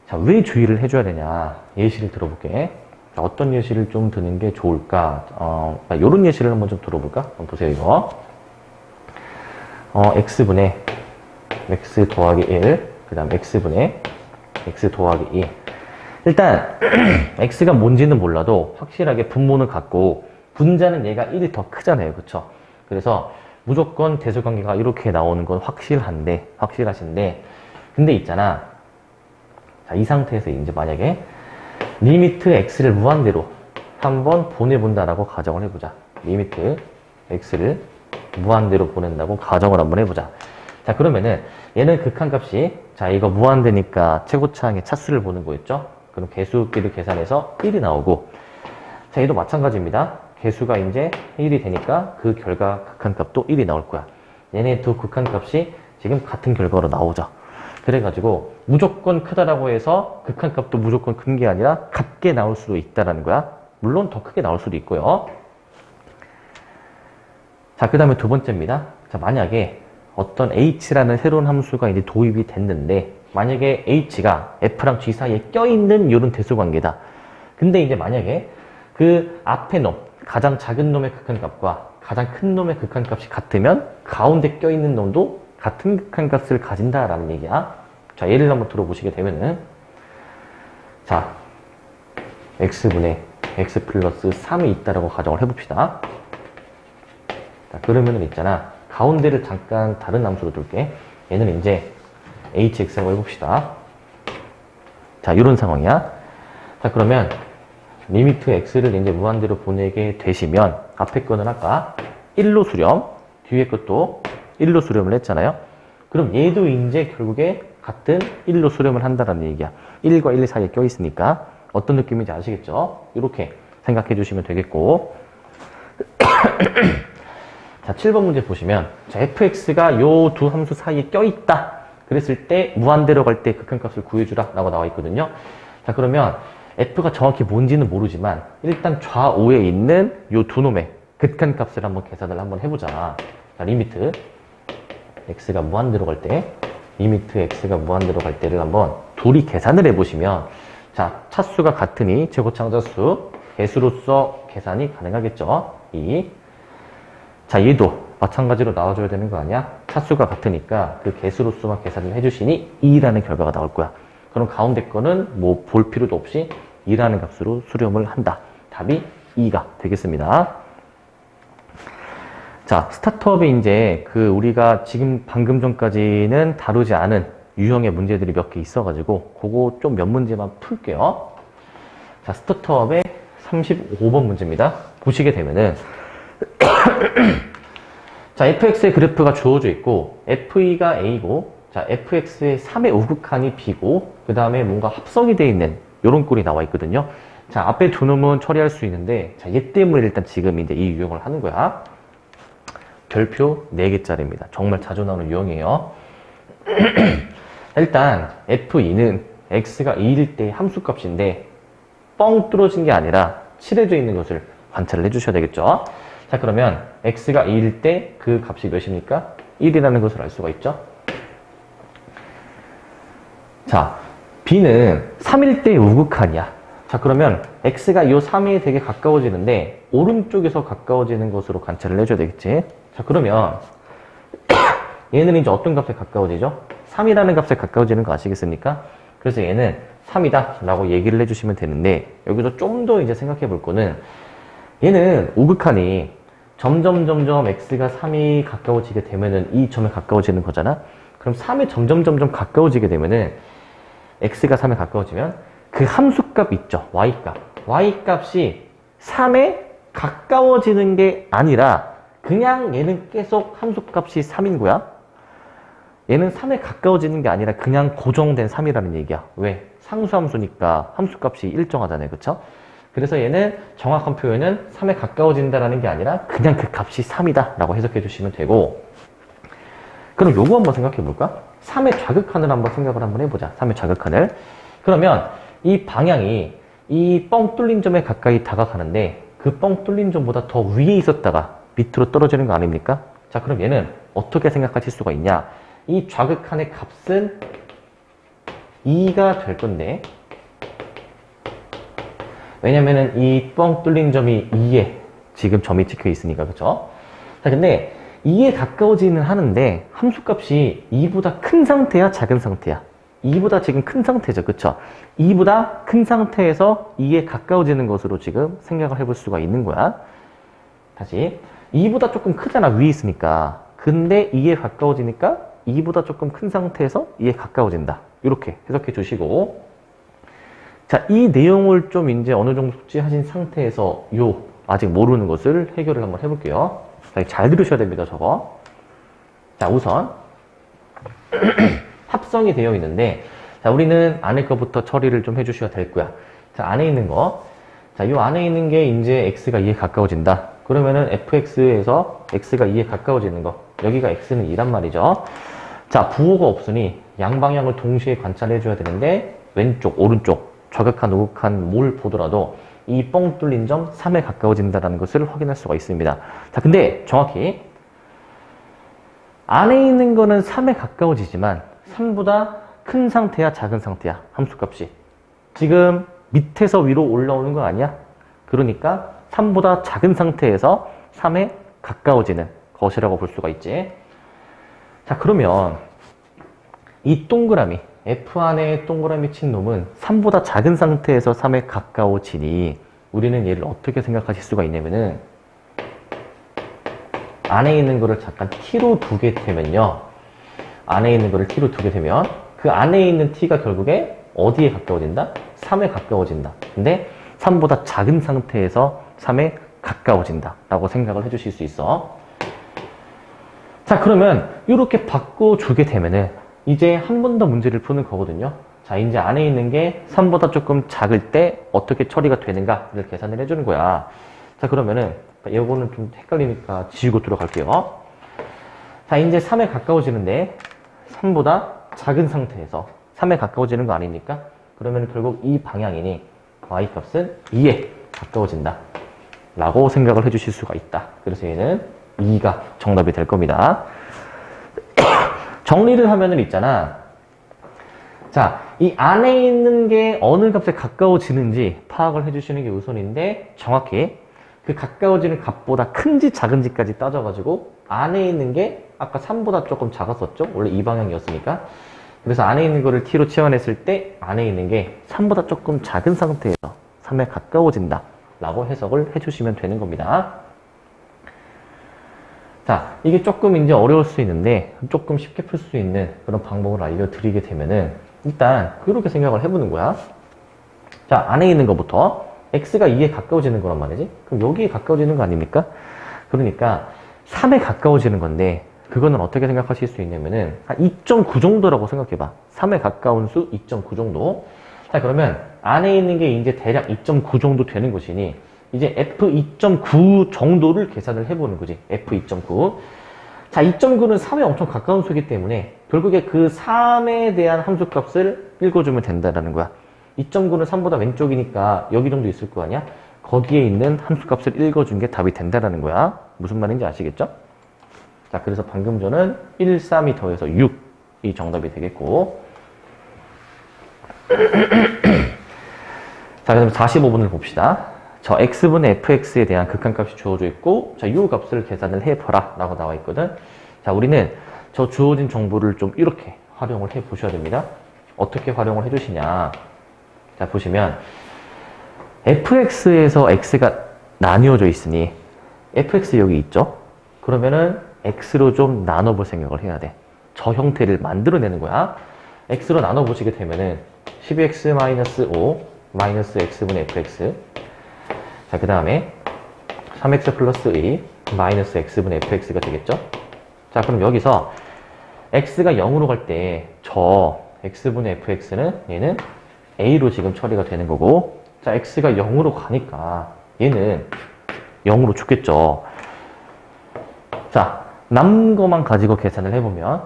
자, 왜 주의를 해줘야 되냐. 예시를 들어볼게. 자, 어떤 예시를 좀 드는 게 좋을까? 요런 예시를 한번 좀 들어볼까? 한번 보세요, 이거. x분의 x 더하기 1, 그 다음 x분의 x 더하기 2. 일단 x가 뭔지는 몰라도 확실하게 분모는 같고 분자는 얘가 1이 더 크잖아요. 그쵸? 그래서 무조건 대소관계가 이렇게 나오는 건 확실하신데 근데 있잖아. 자, 이 상태에서 이제 만약에 리미트 x를 무한대로 한번 보내본다라고 가정을 해보자. 리미트 x를 무한대로 보낸다고 가정을 한번 해보자. 자, 그러면은 얘는 극한값이 자, 이거 무한대니까 최고차항의 차수를 보는 거였죠? 그럼 개수끼리 계산해서 1이 나오고 자, 얘도 마찬가지입니다. 개수가 이제 1이 되니까 그 결과 극한값도 1이 나올 거야. 얘네 두 극한값이 지금 같은 결과로 나오죠. 그래가지고 무조건 크다라고 해서 극한값도 무조건 큰 게 아니라 같게 나올 수도 있다라는 거야. 물론 더 크게 나올 수도 있고요. 자, 그 다음에 두 번째입니다. 자, 만약에 어떤 h라는 새로운 함수가 이제 도입이 됐는데 만약에 h가 f랑 g 사이에 껴있는 이런 대수관계다. 근데 이제 만약에 그 앞에 놈, 가장 작은 놈의 극한값과 가장 큰 놈의 극한값이 같으면 가운데 껴있는 놈도 같은 극한값을 가진다라는 얘기야. 자, 예를 한번 들어보시게 되면은 자, x분의 x 플러스 3이 있다라고 가정을 해봅시다. 자, 그러면은 있잖아. 가운데를 잠깐 다른 함수로 둘게. 얘는 이제 hx라고 해봅시다. 자, 이런 상황이야. 자, 그러면 리미트 x를 이제 무한대로 보내게 되시면 앞에 거는 아까 1로 수렴, 뒤에 것도 1로 수렴을 했잖아요. 그럼 얘도 이제 결국에 같은 1로 수렴을 한다는 얘기야. 1과 1 사이에 껴있으니까 어떤 느낌인지 아시겠죠? 이렇게 생각해 주시면 되겠고 자, 7번 문제 보시면 자, fx가 요 두 함수 사이에 껴있다. 그랬을 때 무한대로 갈 때 극한값을 구해주라 라고 나와 있거든요. 자, 그러면 f가 정확히 뭔지는 모르지만 일단 좌우에 있는 요 두 놈의 극한값을 한번 계산을 한번 해보자. 자, 리미트 x가 무한대로 갈 때 리미트 x가 무한대로 갈 때를 한번 둘이 계산을 해보시면 자, 차수가 같으니 최고차항차수 개수로서 계산이 가능하겠죠. 자, 얘도 마찬가지로 나와줘야 되는 거 아니야? 차수가 같으니까 그 개수로서만 계산을 해주시니 2라는 결과가 나올 거야. 그럼 가운데 거는 뭐 볼 필요도 없이 2라는 값으로 수렴을 한다. 답이 2가 되겠습니다. 자, 스타트업에 이제 그 우리가 지금 방금 전까지는 다루지 않은 유형의 문제들이 몇 개 있어가지고 그거 좀 몇 문제만 풀게요. 자, 스타트업의 35번 문제입니다. 보시게 되면은 자, fx의 그래프가 주어져 있고 fe가 a고 자, fx의 3의 우극한이 b고 그 다음에 뭔가 합성이 되어 있는 요런 꼴이 나와 있거든요. 자, 앞에 두 놈은 처리할 수 있는데 자, 얘 때문에 일단 지금 이제 이 유형을 하는 거야. 별표 4개짜리입니다. 정말 자주 나오는 유형이에요. 일단 f2는 x가 2일 때 함수값인데 뻥 뚫어진 게 아니라 칠해져 있는 것을 관찰을 해주셔야 되겠죠. 자, 그러면 x가 2일 때 그 값이 몇입니까? 1이라는 것을 알 수가 있죠. 자, b는 3일 때의 우극한이야. 자, 그러면 x가 이 3에 되게 가까워지는데 오른쪽에서 가까워지는 것으로 관찰을 해줘야 되겠지. 자, 그러면 얘는 이제 어떤 값에 가까워지죠? 3이라는 값에 가까워지는 거 아시겠습니까? 그래서 얘는 3이다 라고 얘기를 해주시면 되는데 여기서 좀 더 이제 생각해 볼 거는 얘는 우극한이 점점 x가 3이 가까워지게 되면은 이 점에 가까워지는 거잖아. 그럼 3이 점점 가까워지게 되면은 x가 3에 가까워지면 그 함수값 있죠. y값이 3에 가까워지는 게 아니라 그냥 얘는 계속 함수값이 3인 거야. 얘는 3에 가까워지는 게 아니라 그냥 고정된 3이라는 얘기야. 왜? 상수함수니까 함수값이 일정하잖아요. 그쵸? 그래서 얘는 정확한 표현은 3에 가까워진다라는 게 아니라 그냥 그 값이 3이다 라고 해석해 주시면 되고 그럼 요거 한번 생각해 볼까? 3의 좌극한을 한번 생각을 한번 해보자. 3의 좌극한을. 그러면 이 방향이 이 뻥 뚫린 점에 가까이 다가가는데 그 뻥 뚫린 점보다 더 위에 있었다가 밑으로 떨어지는 거 아닙니까? 자, 그럼 얘는 어떻게 생각하실 수가 있냐? 이 좌극한의 값은 2가 될 건데 왜냐면은 이 뻥 뚫린 점이 2에 지금 점이 찍혀 있으니까, 그쵸? 자, 근데 2에 가까워지는 하는데 함수값이 2보다 큰 상태야, 작은 상태야? 2보다 지금 큰 상태죠, 그쵸? 2보다 큰 상태에서 2에 가까워지는 것으로 지금 생각을 해볼 수가 있는 거야. 다시. 2보다 조금 크잖아, 위에 있으니까. 근데 2에 가까워지니까 2보다 조금 큰 상태에서 2에 가까워진다. 이렇게 해석해 주시고. 자, 이 내용을 좀 이제 어느 정도 숙지하신 상태에서 아직 모르는 것을 해결을 한번 해볼게요. 자, 잘 들으셔야 됩니다, 저거. 자, 우선 합성이 되어 있는데, 자, 우리는 안에 거부터 처리를 좀 해주셔야 될 거야. 자, 안에 있는 거. 자, 요 안에 있는 게 이제 x가 2에 가까워진다. 그러면은 fx에서 x가 2에 가까워지는 거. 여기가 x는 2란 말이죠. 자, 부호가 없으니 양방향을 동시에 관찰해 줘야 되는데, 왼쪽, 오른쪽, 좌극한, 우극한 뭘 보더라도 이 뻥 뚫린 점 3에 가까워진다는 것을 확인할 수가 있습니다. 자, 근데 정확히 안에 있는 거는 3에 가까워지지만 3보다 큰 상태야, 작은 상태야, 함수값이. 지금 밑에서 위로 올라오는 거 아니야? 그러니까 3보다 작은 상태에서 3에 가까워지는 것이라고 볼 수가 있지. 자, 그러면 이 동그라미, F 안에 동그라미 친 놈은 3보다 작은 상태에서 3에 가까워지니 우리는 얘를 어떻게 생각하실 수가 있냐면은 안에 있는 거를 잠깐 t로 두게 되면요. 안에 있는 거를 t로 두게 되면 그 안에 있는 t가 결국에 어디에 가까워진다? 3에 가까워진다. 근데 3보다 작은 상태에서 3에 가까워진다 라고 생각을 해주실 수 있어. 자, 그러면 이렇게 바꿔주게 되면은 이제 한 번 더 문제를 푸는 거거든요. 자, 이제 안에 있는 게 3보다 조금 작을 때 어떻게 처리가 되는가를 계산을 해주는 거야. 자, 그러면은 이거는 좀 헷갈리니까 지우고 들어갈게요. 자, 이제 3에 가까워지는데 3보다 작은 상태에서 3에 가까워지는 거 아닙니까? 그러면 결국 이 방향이니 y값은 2에 가까워진다 라고 생각을 해주실 수가 있다. 그래서 얘는 2가 정답이 될 겁니다. 정리를 하면은 있잖아. 자, 이 안에 있는 게 어느 값에 가까워지는지 파악을 해주시는 게 우선인데, 정확히 그 가까워지는 값보다 큰지 작은지까지 따져가지고 안에 있는 게 아까 3보다 조금 작았었죠? 원래 이 방향이었으니까. 그래서 안에 있는 거를 t로 치환했을 때 안에 있는 게 3보다 조금 작은 상태에서 3에 가까워진다 라고 해석을 해주시면 되는 겁니다. 자, 이게 조금 이제 어려울 수 있는데 조금 쉽게 풀 수 있는 그런 방법을 알려드리게 되면은 일단 그렇게 생각을 해보는 거야. 자, 안에 있는 것부터 x가 2에 가까워지는 거란 말이지. 그럼 여기에 가까워지는 거 아닙니까? 그러니까 3에 가까워지는 건데 그거는 어떻게 생각하실 수 있냐면은 한 2.9 정도라고 생각해봐. 3에 가까운 수 2.9 정도. 자, 그러면 안에 있는 게 이제 대략 2.9 정도 되는 것이니 이제 F2.9 정도를 계산을 해보는 거지. F2.9. 자, 2.9는 3에 엄청 가까운 수이기 때문에 결국에 그 3에 대한 함수값을 읽어주면 된다는 거야. 2.9는 3보다 왼쪽이니까 여기 정도 있을 거 아니야? 거기에 있는 함수값을 읽어준 게 답이 된다는 거야. 무슨 말인지 아시겠죠? 자, 그래서 방금 전은 1, 3이 더해서 6이 정답이 되겠고. 자, 그럼 45번을 봅시다. 저 x분의 fx에 대한 극한값이 주어져 있고, 자, 이 값을 계산을 해봐라 라고 나와 있거든. 자, 우리는 저 주어진 정보를 좀 이렇게 활용을 해 보셔야 됩니다. 어떻게 활용을 해 주시냐. 자, 보시면 fx에서 x가 나뉘어져 있으니 fx 여기 있죠? 그러면은 x로 좀 나눠볼 생각을 해야 돼. 저 형태를 만들어내는 거야. x로 나눠보시게 되면은 12x-5 마이너스 x분의 fx. 자, 그 다음에 3x 플러스 2 마이너스 x분의 fx가 되겠죠? 자, 그럼 여기서 x가 0으로 갈 때 저 x분의 fx는 얘는 a로 지금 처리가 되는 거고, 자, x가 0으로 가니까 얘는 0으로 죽겠죠. 자, 남는 것만 가지고 계산을 해보면,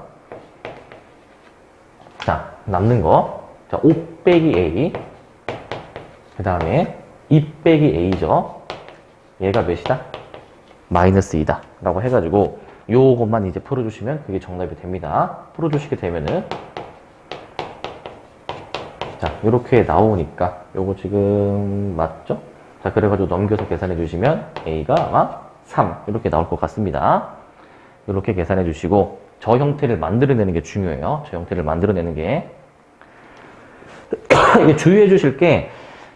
자, 남는 거, 자, 5 빼기 a, 그 다음에 2 빼기 a죠. 얘가 몇이다? 마이너스 2다 라고 해가지고 요것만 이제 풀어주시면 그게 정답이 됩니다. 풀어주시게 되면은, 자, 자, 이렇게 나오니까 요거 지금 맞죠? 자, 그래가지고 넘겨서 계산해 주시면 A가 아마 3 이렇게 나올 것 같습니다. 이렇게 계산해 주시고 저 형태를 만들어내는 게 중요해요. 저 형태를 만들어내는 게 이게 주의해 주실 게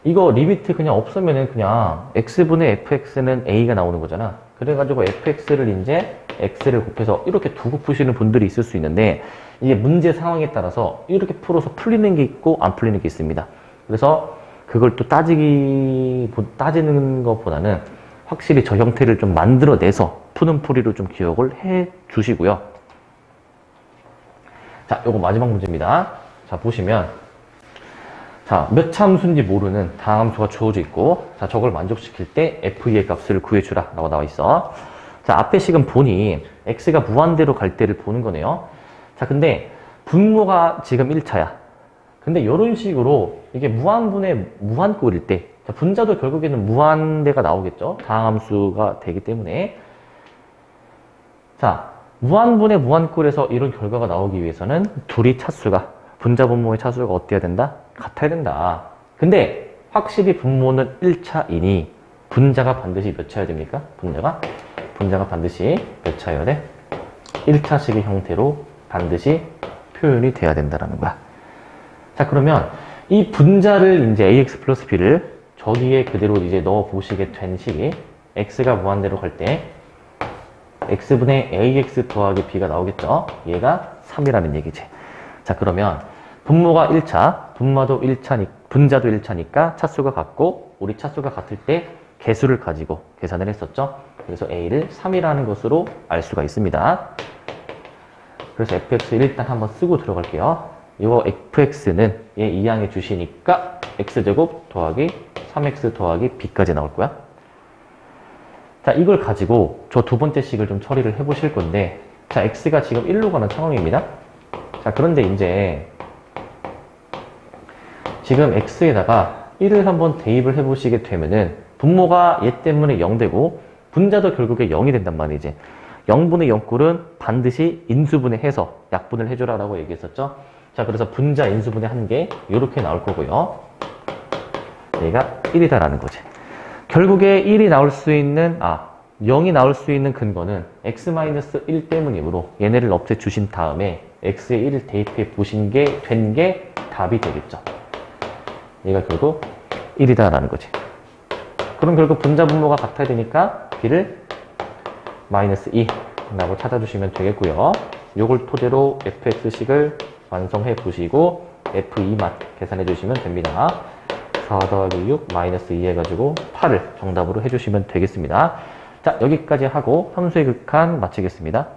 이거 리미트 그냥 없으면은 그냥 x분의 fx는 a가 나오는 거잖아. 그래가지고 fx를 이제 x를 곱해서 이렇게 두고 푸시는 분들이 있을 수 있는데 이게 문제 상황에 따라서 이렇게 풀어서 풀리는 게 있고 안 풀리는 게 있습니다. 그래서 그걸 또 따지는 것보다는 확실히 저 형태를 좀 만들어내서 푸는 풀이로 좀 기억을 해 주시고요. 자, 요거 마지막 문제입니다. 자, 보시면 자, 몇 참수인지 모르는 다함수가 주어져 있고 자, 저걸 만족시킬 때 f의 값을 구해주라 라고 나와 있어. 자, 앞에 식은 보니 x가 무한대로 갈 때를 보는 거네요. 자, 근데 분모가 지금 1차야. 근데 이런 식으로 이게 무한분의 무한꼴일 때 자, 분자도 결국에는 무한대가 나오겠죠. 다함수가 되기 때문에 자, 무한분의 무한꼴에서 이런 결과가 나오기 위해서는 둘이 차수가 분자 분모의 차수가 어때야 된다? 같아야 된다. 근데 확실히 분모는 1차이니 분자가 반드시 몇 차여야 됩니까? 분자가 반드시 몇 차여야 돼? 1차식의 형태로 반드시 표현이 돼야 된다는 거야. 자, 그러면 이 분자를 이제 ax 플러스 b를 저기에 그대로 이제 넣어 보시게 된 식이 x가 무한대로 갈 때 x분의 ax 더하기 b가 나오겠죠? 얘가 3이라는 얘기지. 자, 그러면 분모가 1차, 분자도 1차니까 차수가 같고 우리 차수가 같을 때 개수를 가지고 계산을 했었죠. 그래서 a를 3이라는 것으로 알 수가 있습니다. 그래서 fx를 일단 한번 쓰고 들어갈게요. 이거 fx는 얘 이항해 주시니까 x제곱 더하기 3x 더하기 b까지 나올 거야. 자, 이걸 가지고 저 두 번째 식을 좀 처리를 해 보실 건데 자, x가 지금 1로 가는 상황입니다. 자, 그런데 이제 지금 x에다가 1을 한번 대입을 해 보시게 되면은 분모가 얘 때문에 0 되고 분자도 결국에 0이 된단 말이지. 0분의 0꼴은 반드시 인수분해해서 약분을 해줘라 라고 얘기했었죠. 자, 그래서 분자 인수분해 한 게 이렇게 나올 거고요. 얘가 1이다라는 거지. 결국에 1이 나올 수 있는 0이 나올 수 있는 근거는 x-1 때문이므로 얘네를 없애주신 다음에 x에 1을 대입해 보신 게 된 게 답이 되겠죠. 얘가 결국 1이다라는 거지. 그럼 결국 분자 분모가 같아야 되니까 b를 -2 라고 찾아주시면 되겠고요. 요걸 토대로 fx식을 완성해 보시고 f2만 계산해 주시면 됩니다. 4 더하기 6 -2 해가지고 8을 정답으로 해주시면 되겠습니다. 자, 여기까지 하고 함수의 극한 마치겠습니다.